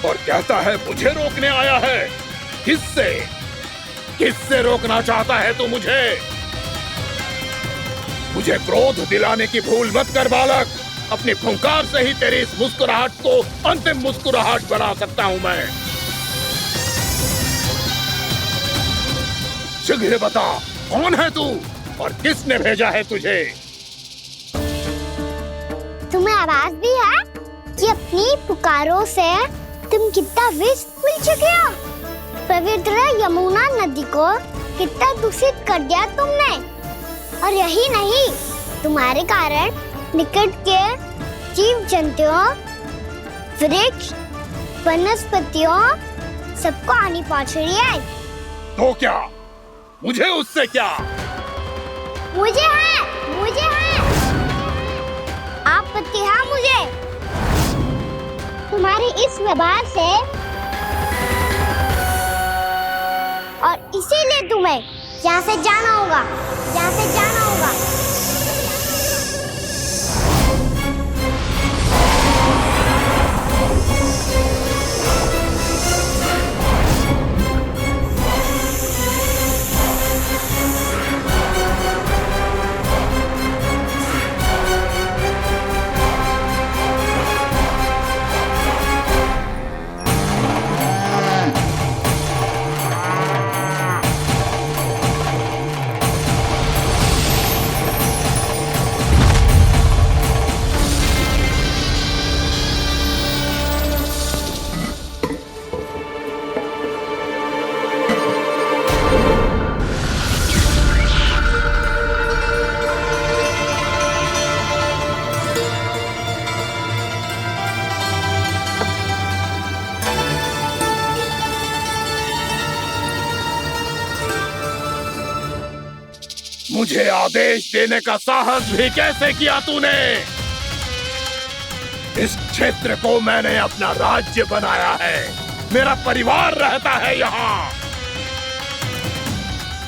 और कहता है मुझे रोकने आया है। किससे? किससे रोकना चाहता है तू मुझे? मुझे क्रोध दिलाने की भूल मत कर बालक। अपनी फुंकार से ही तेरी इस मुस्कुराहट को अंतिम मुस्कुराहट बना सकता हूं मैं। शीघ्र बता, कौन है तू और किसने भेजा है तुझे? तुम्हें आवाज भी है कि अपनी पुकारों से तुम कितना विष भूल चुके हो। पवित्र यमुना नदी को कितना दूषित कर दिया तुमने। और यही नहीं, तुम्हारे कारण निकट के जीव जंतुओं, वृक्ष, वनस्पतियों सबको हानि पहुंच रही है। तो क्या? मुझे उससे क्या? मुझे है आपत्ति है मुझे तुम्हारे इस व्यवहार से, और इसीलिए तुम्हें यहाँ से जाना होगा। मुझे आदेश देने का साहस भी कैसे किया तूने? इस क्षेत्र को मैंने अपना राज्य बनाया है, मेरा परिवार रहता है यहाँ,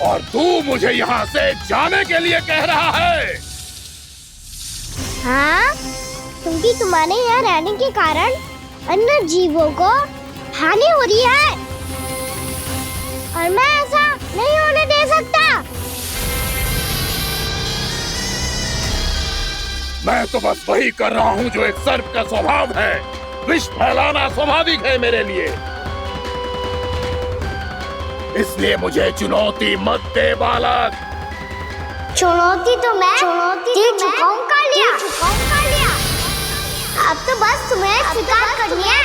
और तू मुझे यहाँ से जाने के लिए कह रहा है? हाँ, क्योंकि तुम्हारे यहाँ रहने के कारण अन्य जीवों को हानि हो रही है, और मैं ऐसा नहीं होने दे सकता। मैं तो बस वही कर रहा हूँ जो एक सर्प का स्वभाव है। विष फैलाना स्वाभाविक है मेरे लिए, इसलिए मुझे चुनौती मत दे बालक। चुनौती तो मैं दे चुका हूँ कालिया। अब तो बस तुम्हें स्वीकार करनी है।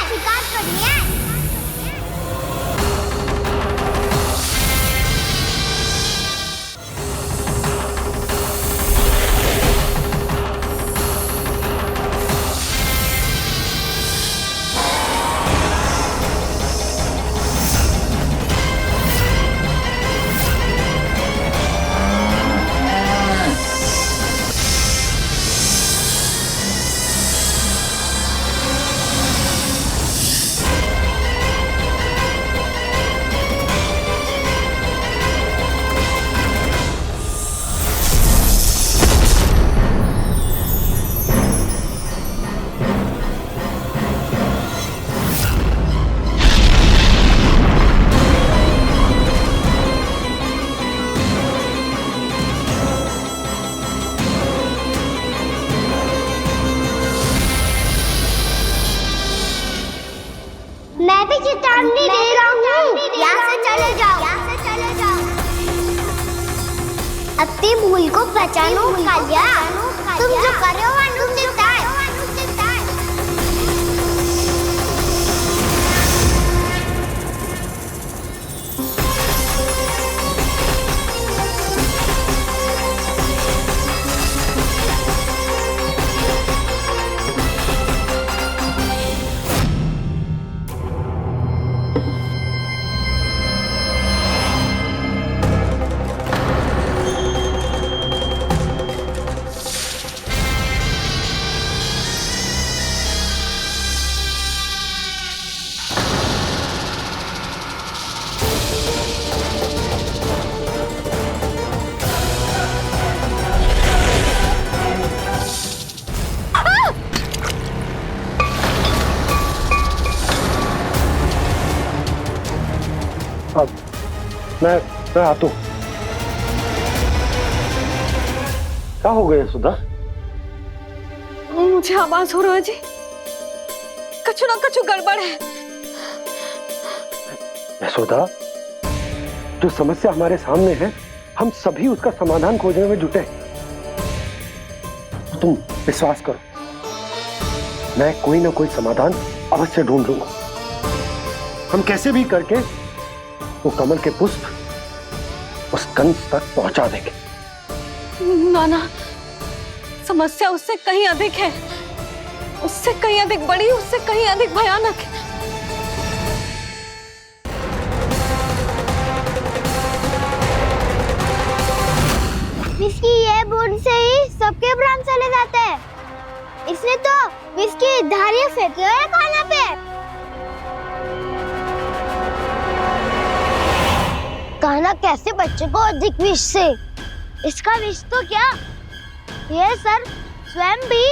नहीं दे रहा हूँ। यहाँ से चले जाओ, यहाँ से चले जाओ। अपनी भूल को पहचानो कालिया। तुम जो कर रहे हो वो अनुचित है। मैं आता हूं। क्या हो गया सुधा? मुझे आवाज हो रहा है जी, कछु ना कछु गड़बड़ है। यशोदा, जो समस्या हमारे सामने है हम सभी उसका समाधान खोजने में जुटे। तुम विश्वास करो, मैं कोई ना कोई समाधान अवश्य ढूंढ लूंगा। हम कैसे भी करके वो कमल के पुष्प उस कंस तक पहुंचा देंगे। नाना, समस्या उससे कहीं अधिक है, उससे कहीं अधिक बड़ी, उससे कहीं अधिक भयानक है। विस्की ये बूंद से ही सबके प्राण चले जाते हैं। इसने तो विस्की धारियां फेंकी है खाना पे। कान्हा कैसे बच्चे को अधिक विष से? इसका विष तो क्या, ये सर स्वयं भी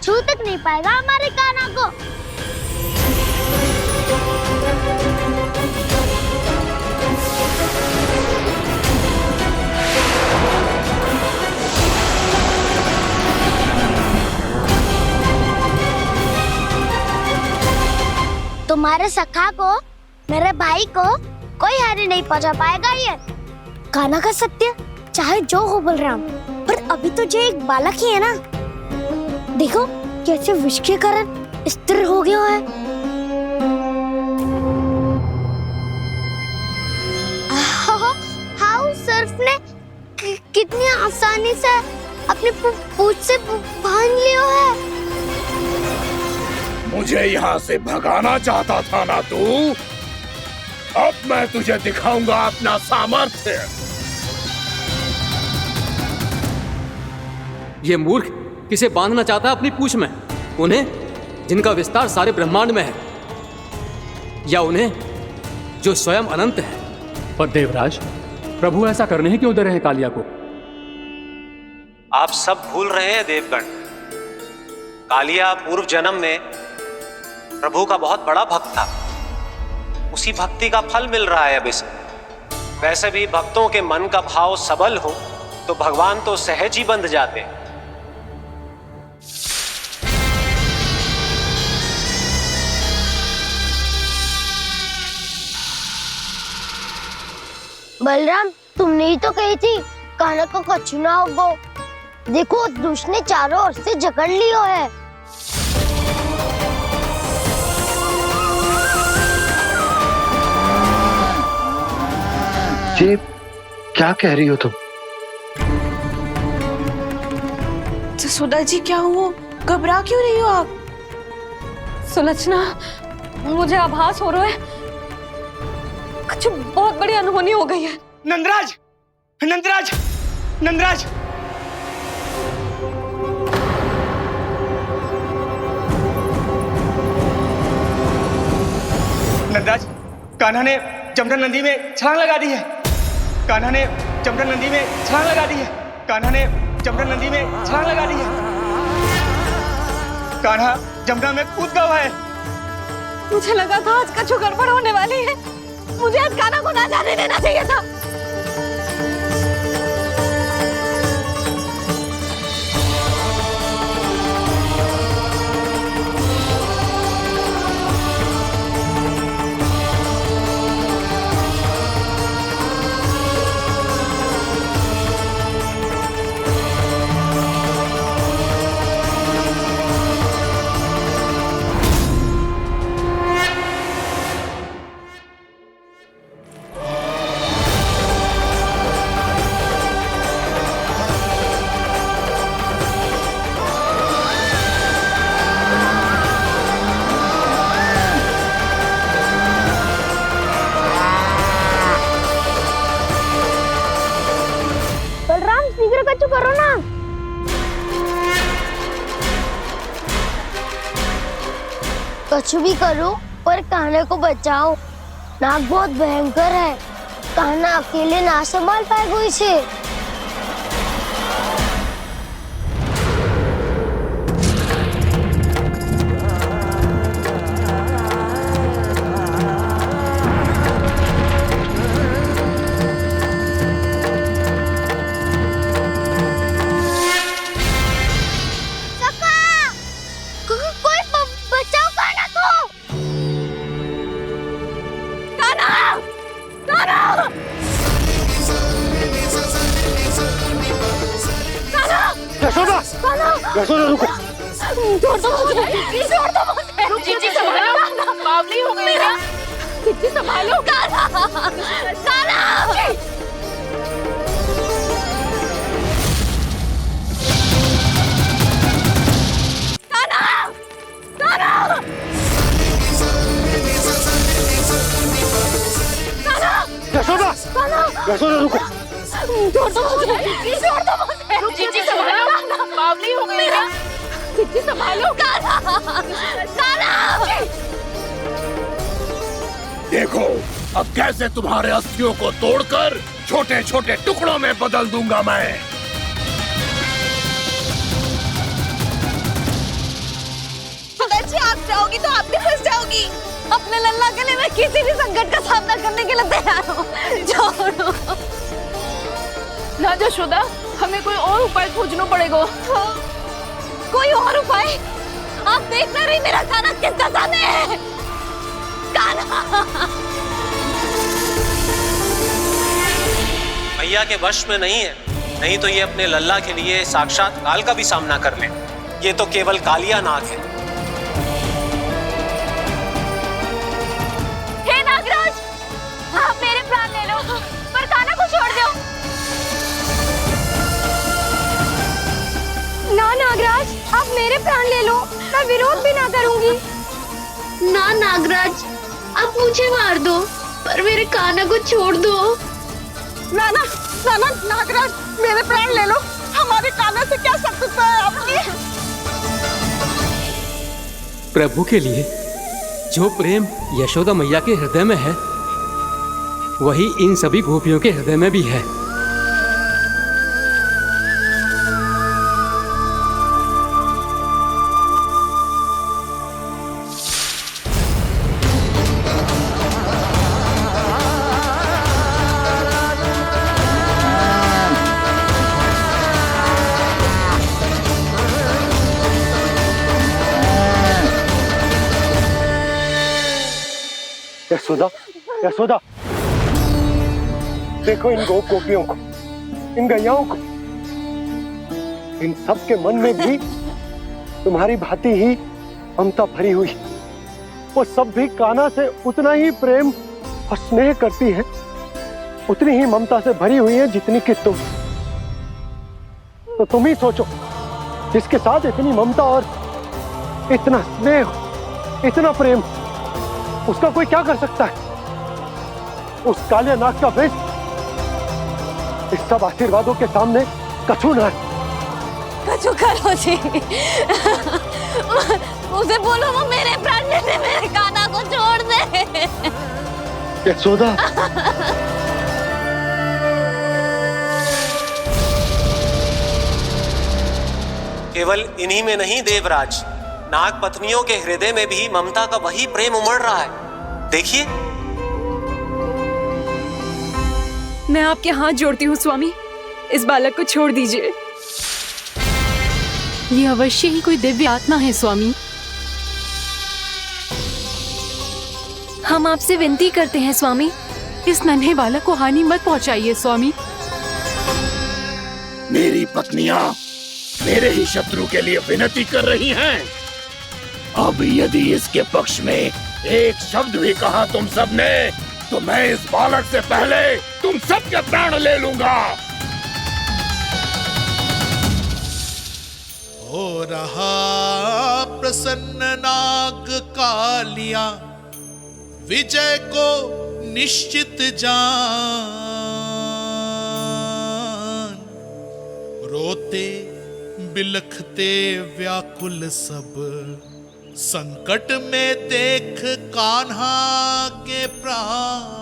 छू तक नहीं पाएगा हमारे कान्हा को। तुम्हारे सखा को, मेरे भाई को कोई हानि नहीं पहुंचा पाएगा। ये कान्हा का सत्य चाहे जो हो बलराम, पर अभी तो जो एक बालक ही है ना। देखो कैसे विष के कारण स्थिर हो गया है। हाउ सर्फ ने कितनी आसानी से अपनी पूंछ से बांध लिया है। मुझे यहाँ से भगाना चाहता था ना तू? अब मैं तुझे दिखाऊंगा अपना सामर्थ्य। ये मूर्ख किसे बांधना चाहता है अपनी पूंछ में? उन्हें जिनका विस्तार सारे ब्रह्मांड में है, या उन्हें जो स्वयं अनंत है? पर देवराज, प्रभु ऐसा करने ही क्यों दे रहे हैं कालिया को? आप सब भूल रहे हैं देवगण, कालिया पूर्व जन्म में प्रभु का बहुत बड़ा भक्त था। उसी भक्ति का फल मिल रहा है अब इसे। वैसे भी भक्तों के मन का भाव सबल हो तो भगवान तो सहज ही बंध जाते हैं। बलराम, तुमने ही तो कही थी कान्हा को कछु ना होगो। देखो दुष्ट ने चारों ओर से जकड़ लियो है। ये क्या कह रही हो तुम? सुधा जी, क्या हुआ? घबरा क्यों रही हो आप? सुलक्षणा, मुझे आभास हो रहा है कुछ बहुत बड़ी अनहोनी हो गई है। नंदराज, नंदराज, नंदराज! नंदराज, कान्हा ने जमुना नदी में छलांग लगा दी है। कान्हा ने जमुना नदी में छलांग लगा दी है। कान्हा ने जमुना नदी में छलांग लगा दी है। कान्हा जमुना में कूद गया है। मुझे लगा था आज कछु गड़बड़ होने वाली है। मुझे आज कान्हा को ना जाने देना चाहिए था। कुछ भी करो पर कान्हा को बचाओ। नाग बहुत भयंकर है, कान्हा अकेले ना संभाल पाएगा इसे। यशोदा रुको। छोड़ दो मुझे, छोड़ दो मुझे। जीजी संभालो, बावली हो गई क्या? जीजी संभालो। कान्हा, कान्हा। यशोदा, यशोदा रुको। छोड़ दो मुझे, छोड़ दो मुझे। जीजी संभालो, बावली हो गई क्या? जीजी संभालो। देखो अब कैसे तुम्हारे अस्थियों को तोड़कर छोटे छोटे टुकड़ों में बदल दूंगा मैं। सुदाजी, आप जाओगी तो आप भी फंस जाओगी। अपने लल्ला के लिए मैं किसी भी संकट का सामना करने के लिए तैयार हूँ। छोड़ो ना यशोदा, हमें कोई और उपाय खोजना पड़ेगा। कोई और उपाय? आप देख ना रही मेरा कान्हा किस दशा में है। कान्हा मैया के वश में नहीं है, नहीं तो ये अपने लल्ला के लिए साक्षात काल का भी सामना कर ले। ये तो केवल कालिया नाग है। हे नागराज, आप मेरे प्राण ले लो पर कान्हा को छोड़ दो। ना नागराज, आप मेरे प्राण ले लो, मैं विरोध भी ना करूंगी। ना नागराज, आप मुझे मार दो पर मेरे कान्हा को छोड़ दो। ना ना ना ना नागराज, मेरे प्राण ले लो। हमारे कान्हा से क्या शत्रुता है आपकी? प्रभु के लिए जो प्रेम यशोदा मैया के हृदय में है, वही इन सभी गोपियों के हृदय में भी है। यशोदा, यशोदा, देखो इन गोपियों को, इन गैयाओं को। इन सब के मन में भी तुम्हारी भांति ही ममता भरी हुई। वो सब भी कान्हा से उतना ही प्रेम और स्नेह करती है, उतनी ही ममता से भरी हुई है जितनी कि तुम। तो तुम ही सोचो, जिसके साथ इतनी ममता और इतना स्नेह, इतना प्रेम, उसका कोई क्या कर सकता है? उस कालिया नाग का वेश इस सब आशीर्वादों के सामने कछु ना है। कछु करो जी। उसे बोलो वो मेरे प्राण ले ले, मेरे कान्हा को छोड़ दे। यशोदा, केवल इन्हीं में नहीं देवराज, नाग पत्नियों के हृदय में भी ममता का वही प्रेम उमड़ रहा है। देखिए। मैं आपके हाथ जोड़ती हूँ स्वामी, इस बालक को छोड़ दीजिए। ये अवश्य ही कोई दिव्य आत्मा है स्वामी। हम आपसे विनती करते हैं स्वामी, इस नन्हे बालक को हानि मत पहुंचाइए स्वामी। मेरी पत्नियां मेरे ही शत्रु के लिए विनती कर रही हैं। अब यदि इसके पक्ष में एक शब्द भी कहा तुम सबने, तो मैं इस बालक से पहले तुम सबके प्राण ले लूंगा। हो रहा प्रसन्न नाग कालिया, विजय को निश्चित जान। रोते बिलखते व्याकुल सब संकट में देख कान्हा के प्राण।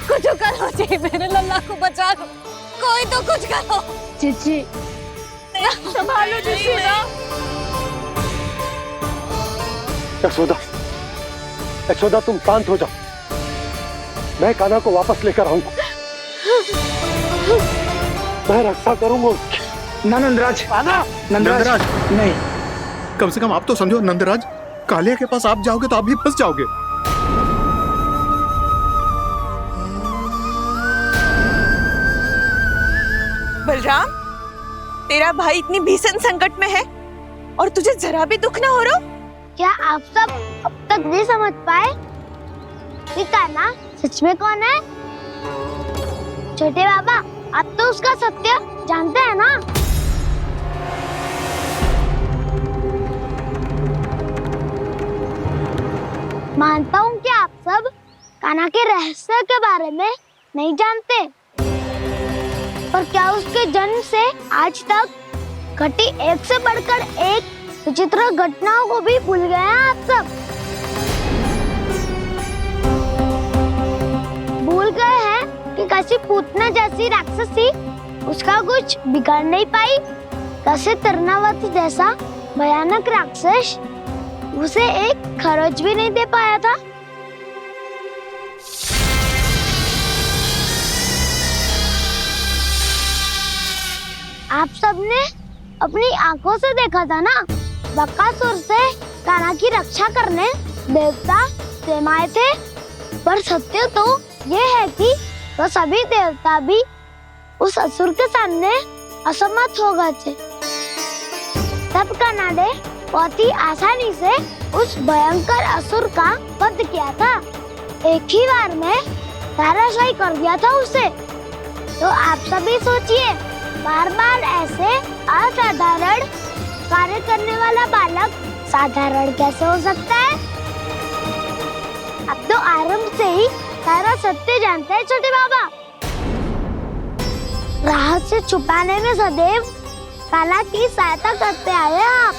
कुछ करो जी, मेरे लल्ला को बचा लो, कोई तो कुछ करो। जीजी संभालो जसोदा। यशोदा, यशोदा तुम शांत हो जाओ, मैं कान्हा को वापस लेकर आऊंगा, मैं रक्षा करूंगा उसकी। ना नंदराज, नंदराज नहीं, कम से कम आप तो समझो नंदराज, कालिया के पास आप जाओगे तो आप भी फंस जाओगे। बलराम, तेरा भाई इतनी भीषण संकट में है और तुझे जरा भी दुख ना हो रहा? क्या आप सब अब तक नहीं समझ पाए कि कान्हा सच में कौन है? छोटे बाबा, आप तो उसका सत्य जानते हैं ना? मानता हूँ कि आप सब कान्हा के रहस्य के बारे में नहीं जानते, पर क्या उसके जन्म से आज तक घटी एक से बढ़कर एक विचित्र घटनाओं को भी भूल गए हैं आप सब? भूल गए हैं कि कैसी पूतना जैसी राक्षसी उसका कुछ बिगाड़ नहीं पाई, कैसे तरनावती जैसा भयानक राक्षस उसे एक खरोच भी नहीं दे पाया था। आप सबने अपनी आंखों से देखा था ना, बकासुर से कान्हा की रक्षा करने देवता स्वयं आए थे, पर सत्य तो ये है कि वो सभी देवता भी उस असुर के सामने असमर्थ हो गए थे। तब कान्हा ने बहुत ही आसानी से उस भयंकर असुर का वध किया था, एक ही बार में धराशायी कर दिया था उसे। तो आप सभी सोचिए, बार बार ऐसे असाधारण कार्य करने वाला बालक साधारण कैसे हो सकता है? अब तो आरंभ से ही सारा सत्य जानते हैं छोटे बाबा। रहस्य छुपाने में सदैव काला की सहायता करते आए आप,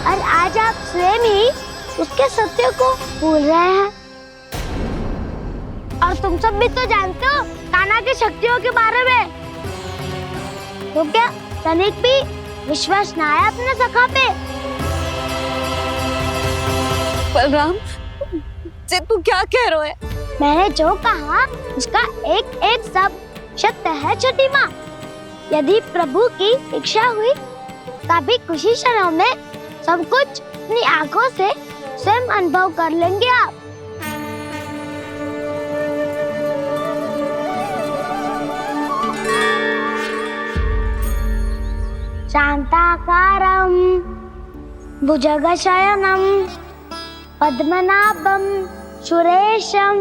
और आज आप स्वयं ही उसके सत्य को भूल रहे हैं। और तुम सब भी तो जानते हो कान्हा की शक्तियों के बारे में, तो क्या तनिक भी विश्वास ना है अपने सखा पे? बलराम, जे तू क्या कह रहा है? मैंने जो कहा उसका एक एक शब्द सत्य है छोटी माँ। यदि प्रभु की इच्छा हुई तभी कुछ ही क्षणों में सब कुछ अपनी आंखों से स्वयं अनुभव कर लेंगे आप। शांताकारं भुजगशयनं पद्मनाभं सुरेशं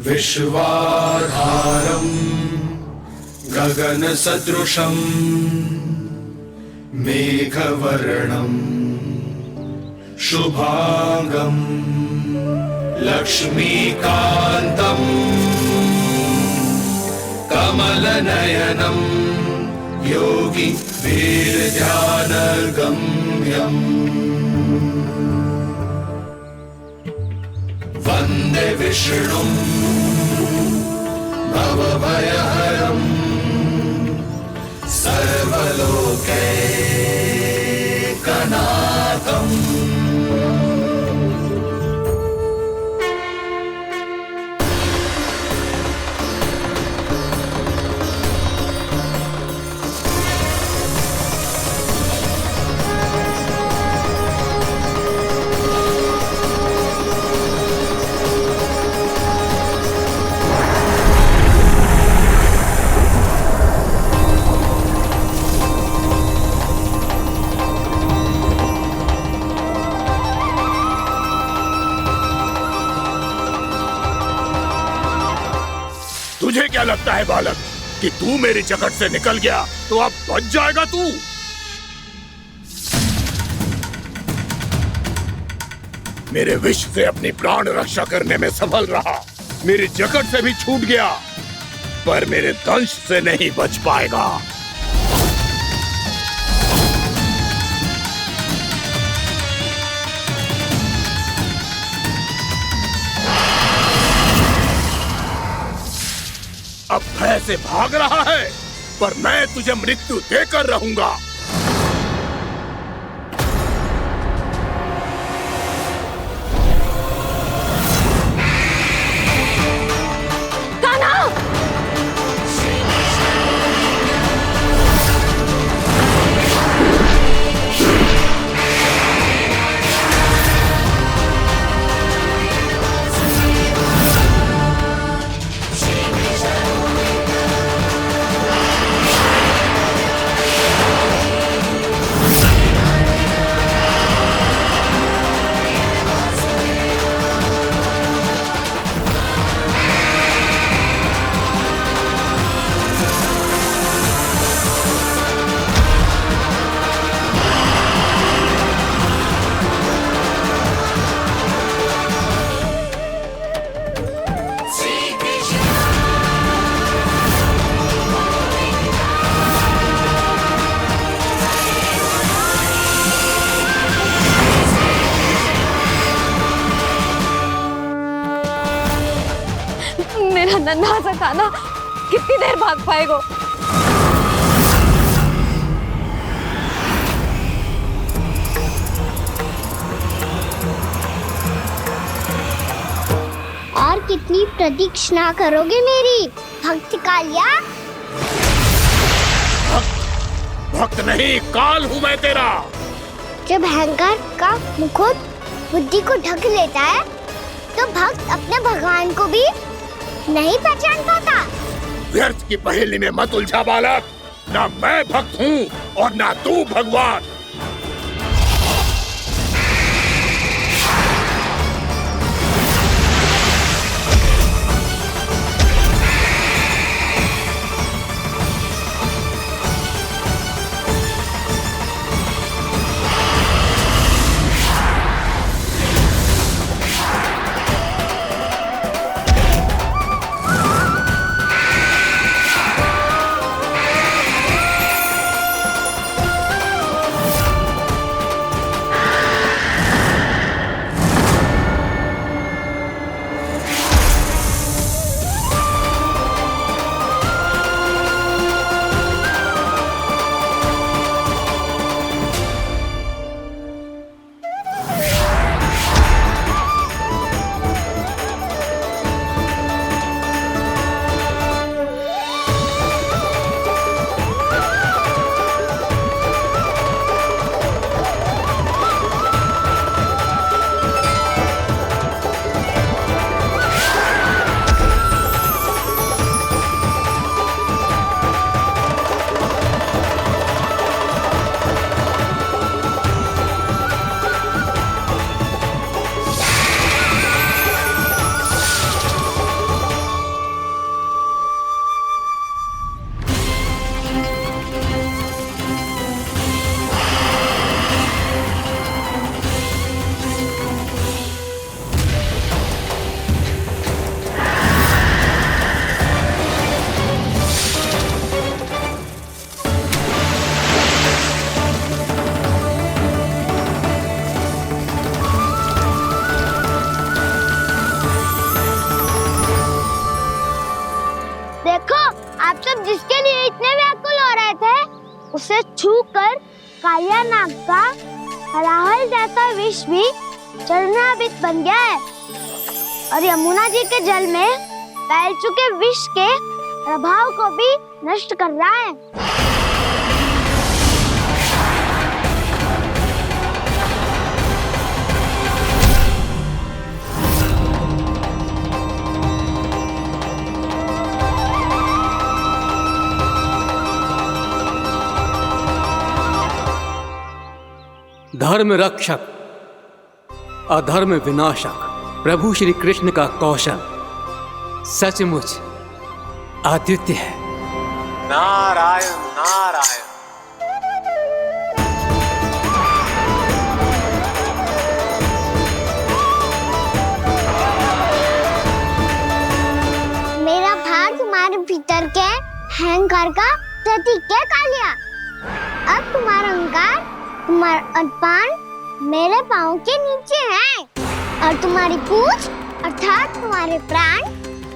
विश्वाधारं गगनसदृशं मेघवर्णं शुभांगं लक्ष्मीकान्तं कमलनयनं योगी वीरध्यानगम्यं वन्दे विष्णुं भवभयहरं सर्वलोकैकनाथम्। तुझे क्या लगता है बालक कि तू मेरी जकड़ से निकल गया तो अब बच जाएगा तू? मेरे विष से अपनी प्राण रक्षा करने में सफल रहा, मेरी जकड़ से भी छूट गया, पर मेरे दंश से नहीं बच पाएगा। अब भय से भाग रहा है, पर मैं तुझे मृत्यु देकर रहूंगा। मेरा नन्हा सा कान्हा कितनी देर भाग पाएगा? और कितनी प्रतीक्षा करोगे मेरी भक्त कालिया? भक्त नहीं, काल हूं मैं तेरा। जब अहंकार का मुकुट बुद्धि को ढक लेता है तो भक्त अपने भगवान को भी नहीं पहचान पाता। व्यर्थ की पहेली में मत उलझा बालक, ना मैं भक्त हूँ और ना तू भगवान। जिसके लिए इतने व्याकुल हो रहे थे, उसे छूकर कालिया नाग का हलाहल जैसा विष भी चरणामृत बन गया है और यमुना जी के जल में फैल चुके विष के प्रभाव को भी नष्ट कर रहा है। धर्म रक्षक अधर्म विनाशक प्रभु श्री कृष्ण का कौशल सचमुच आदित्य है। नारायण नारायण। मेरा भार तुम्हारे भीतर के अहंकार का प्रतीक है कालिया। अब तुम्हारा अहंकार, तुम्हारा अनपान मेरे पाँव के नीचे है और तुम्हारी पूंछ अर्थात तुम्हारे प्राण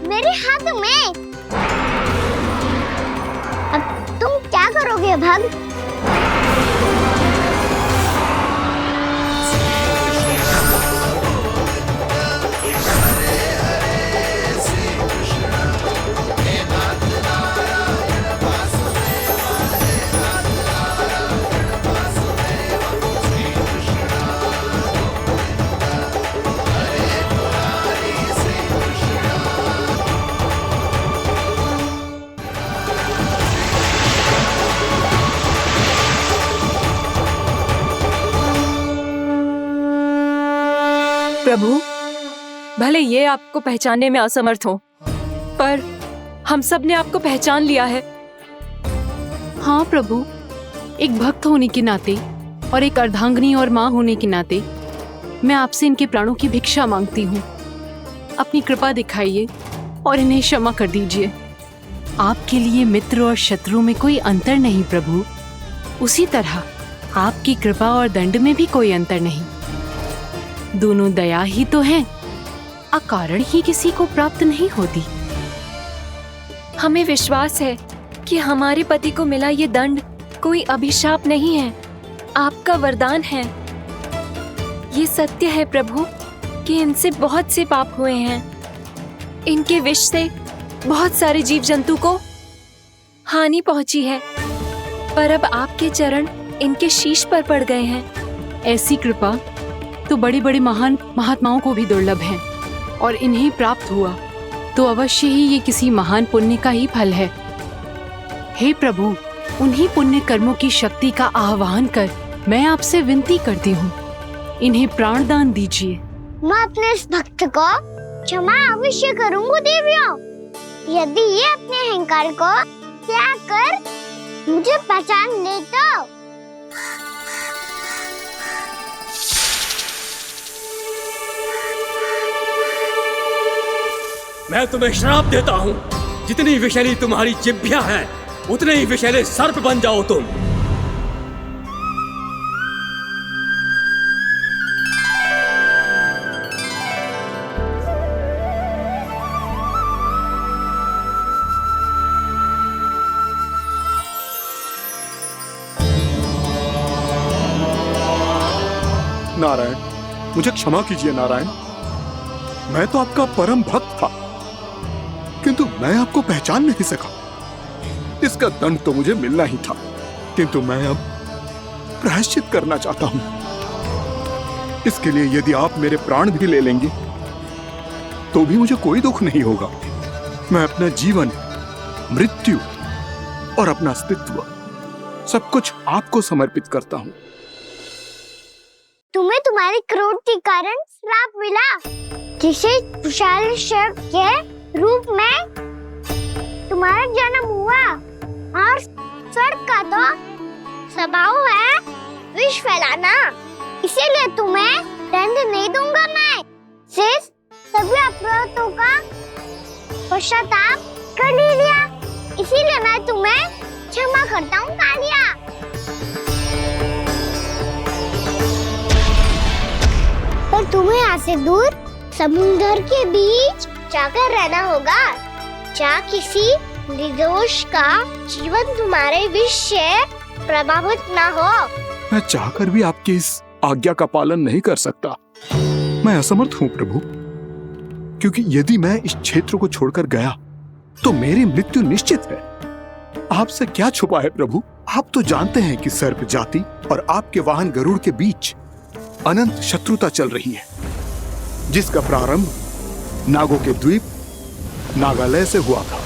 मेरे हाथ में। अब तुम क्या करोगे भक्त? प्रभु, भले ये आपको पहचानने में असमर्थ हो, पर हम सब ने आपको पहचान लिया है। हाँ प्रभु, एक भक्त होने के नाते और एक अर्धांगिनी और माँ होने के नाते मैं आपसे इनके प्राणों की भिक्षा मांगती हूँ। अपनी कृपा दिखाइए और इन्हें क्षमा कर दीजिए। आपके लिए मित्र और शत्रु में कोई अंतर नहीं प्रभु। उसी तरह आपकी कृपा और दंड में भी कोई अंतर नहीं। दोनों दया ही तो हैं, अकारण ही किसी को प्राप्त नहीं होती। हमें विश्वास है कि हमारे पति को मिला ये दंड कोई अभिशाप नहीं है, आपका वरदान है। ये सत्य है प्रभु कि इनसे बहुत से पाप हुए हैं। इनके विष से बहुत सारे जीव जंतु को हानि पहुंची है, पर अब आपके चरण इनके शीश पर पड़ गए हैं। ऐसी कृपा तो बड़े बड़े महान महात्माओं को भी दुर्लभ है, और इन्हें प्राप्त हुआ तो अवश्य ही ये किसी महान पुण्य का ही फल है। हे प्रभु, उन्हीं पुण्य कर्मों की शक्ति का आह्वान कर मैं आपसे विनती करती हूँ, इन्हें प्राण दान दीजिए। मैं अपने इस भक्त को क्षमा अवश्य करूँगी देवियों, यदि ये अपने अहंकार को त्याग कर मुझे पहचान ले तो। मैं तुम्हें श्राप देता हूँ, जितनी विषैली तुम्हारी जिह्वा है उतने ही विषैले सर्प बन जाओ तुम। नारायण, मुझे क्षमा कीजिए नारायण। मैं तो आपका परम भक्त था, किंतु मैं आपको पहचान नहीं सका। इसका दंड तो मुझे मिलना ही था, किंतु मैं अब प्रायश्चित करना चाहता हूं। इसके लिए यदि आप मेरे प्राण भी ले लेंगे तो भी मुझे कोई दुख नहीं होगा। मैं अपना जीवन, मृत्यु और अपना अस्तित्व सब कुछ आपको समर्पित करता हूं। तुम्हें तुम्हारी क्रोध के कारण श्राप मिला, जिसे विशाल सर्प के रूप में तुम्हारा जन्म हुआ, और सर्प का तो स्वभाव है विष फैलाना। इसीलिए तुम्हें दंड नहीं दूंगा मैं, सिर्फ सभी अपराधों का पश्चाताप कर लिया। इसीलिए मैं तुम्हें क्षमा करता हूँ कालिया। पर तुम्हें यहाँ से दूर समुद्र के बीच जाकर रहना होगा, जहाँ किसी निर्दोष का जीवन तुम्हारे विष से प्रभावित ना हो। मैं चाहकर भी आपकी इस आज्ञा का पालन नहीं कर सकता। मैं असमर्थ हूँ प्रभु, क्योंकि यदि मैं इस क्षेत्र को छोड़कर गया तो मेरी मृत्यु निश्चित है। आपसे क्या छुपा है प्रभु? आप तो जानते हैं कि सर्प जाति और आपके वाहन गरुड़ के बीच अनंत शत्रुता चल रही है, जिसका प्रारंभ नागों के द्वीप नागालय से हुआ था।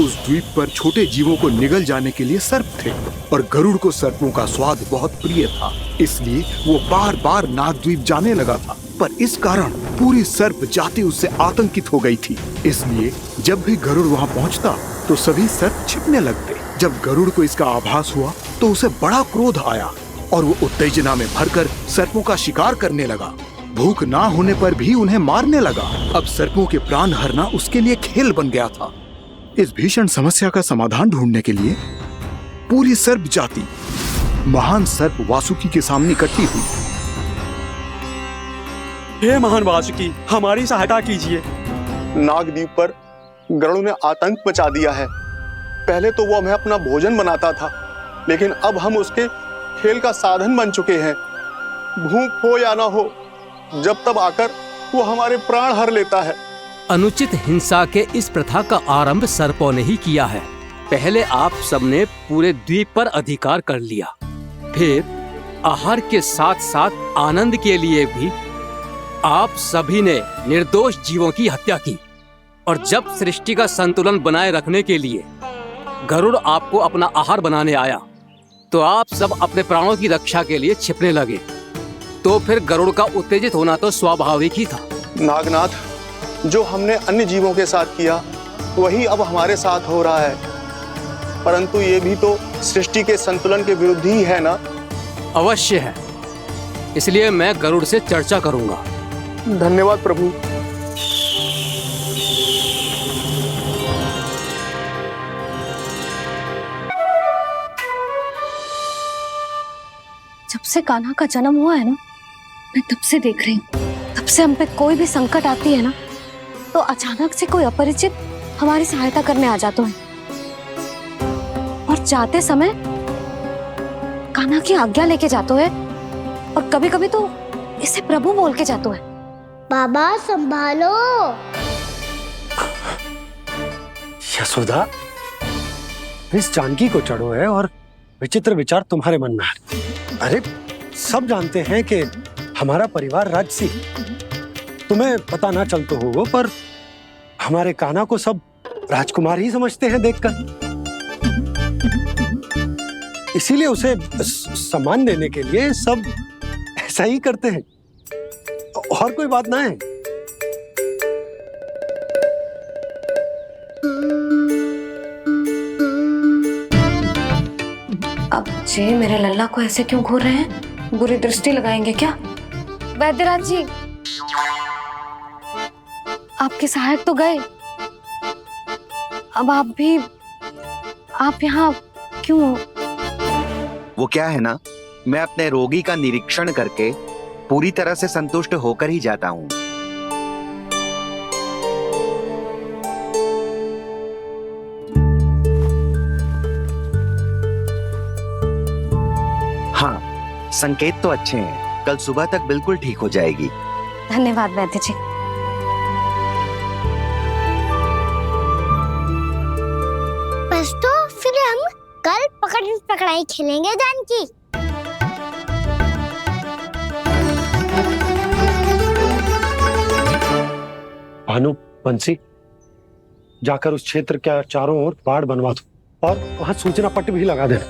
उस द्वीप पर छोटे जीवों को निगल जाने के लिए सर्प थे, और गरुड़ को सर्पों का स्वाद बहुत प्रिय था, इसलिए वो बार बार नागद्वीप जाने लगा था। पर इस कारण पूरी सर्प जाति उससे आतंकित हो गई थी। इसलिए जब भी गरुड़ वहां पहुंचता तो सभी सर्प छिपने लगते। जब गरुड़ को इसका आभास हुआ तो उसे बड़ा क्रोध आया और वो उत्तेजना में भरकर सर्पों का शिकार करने लगा। भूख ना होने पर भी उन्हें मारने लगा। अब सर्पों के प्राण हरना उसके लिए खेल बन गया था। इस भीषण समस्या का समाधान ढूंढने के लिए पूरी सर्प जाति महान सर्प वासुकी के सामने इकट्ठी हुई। हे महान वासुकी, हमारी सहायता कीजिए। नागद्वीप पर गरुड़ ने आतंक मचा दिया है। पहले तो वो हमें अपना भोजन बनाता था, लेकिन अब हम उसके खेल का साधन बन चुके हैं। भूख हो या ना हो, जब तब आकर वो हमारे प्राण हर लेता है। अनुचित हिंसा के इस प्रथा का आरंभ सर्पों ने ही किया है। पहले आप सबने पूरे द्वीप पर अधिकार कर लिया, फिर आहार के साथ साथ आनंद के लिए भी आप सभी ने निर्दोष जीवों की हत्या की। और जब सृष्टि का संतुलन बनाए रखने के लिए गरुड़ आपको अपना आहार बनाने आया तो आप सब अपने प्राणों की रक्षा के लिए छिपने लगे। तो फिर गरुड़ का उत्तेजित होना तो स्वाभाविक ही था। नागनाथ, जो हमने अन्य जीवों के साथ किया वही अब हमारे साथ हो रहा है, परंतु ये भी तो सृष्टि के संतुलन के विरुद्ध ही है ना? अवश्य है, इसलिए मैं गरुड़ से चर्चा करूंगा। धन्यवाद प्रभु। जब से कान्हा का जन्म हुआ है ना, मैं तब से देख रही हूँ, तब से हम पे कोई भी संकट आती है ना तो अचानक से कोई अपरिचित हमारी सहायता करने आ जाते हैं और जाते समय कान्हा की आज्ञा लेके जाते हैं और कभी कभी तो इसे प्रभु बोल के जाते हैं। बाबा संभालो। यशोदा, इस जानकी को चढ़ो है और विचित्र विचार तुम्हारे मन में है। अरे सब जानते हैं कि हमारा परिवार राजसी, तुम्हें पता ना चलता होगा, पर हमारे कान्हा को सब राजकुमार ही समझते हैं देखकर। इसीलिए उसे सम्मान देने के लिए सब ऐसा ही करते हैं, और कोई बात ना है। अब जी मेरे लल्ला को ऐसे क्यों घूर रहे हैं? बुरी दृष्टि लगाएंगे क्या? वैद्यराज जी, आपके सहायक तो गए, अब आप यहाँ क्यों हो? वो क्या है ना, मैं अपने रोगी का निरीक्षण करके पूरी तरह से संतुष्ट होकर ही जाता हूँ। हाँ, संकेत तो अच्छे हैं, कल सुबह तक बिल्कुल ठीक हो जाएगी। धन्यवाद वैद्य जी। बस तो फिर हम कल पकड़न पकड़ाई खेलेंगे जानकी। भानु, बंसी, जाकर उस क्षेत्र के चारों ओर बाड़ बनवा दो और वहां सूचना पट्ट भी लगा देना,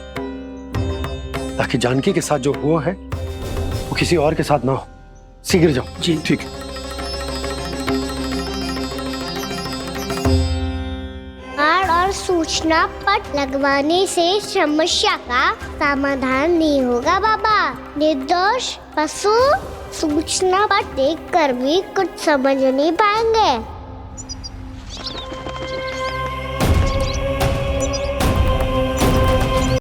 ताकि जानकी के साथ जो हुआ है वो किसी और के साथ ना हो। शीघ्र जाओ। जी ठीक है। बाड़ और सूचना पट लगवाने से समस्या का समाधान नहीं होगा बाबा। निर्दोष पशु सूचना पट देखकर भी कुछ समझ नहीं पाएंगे।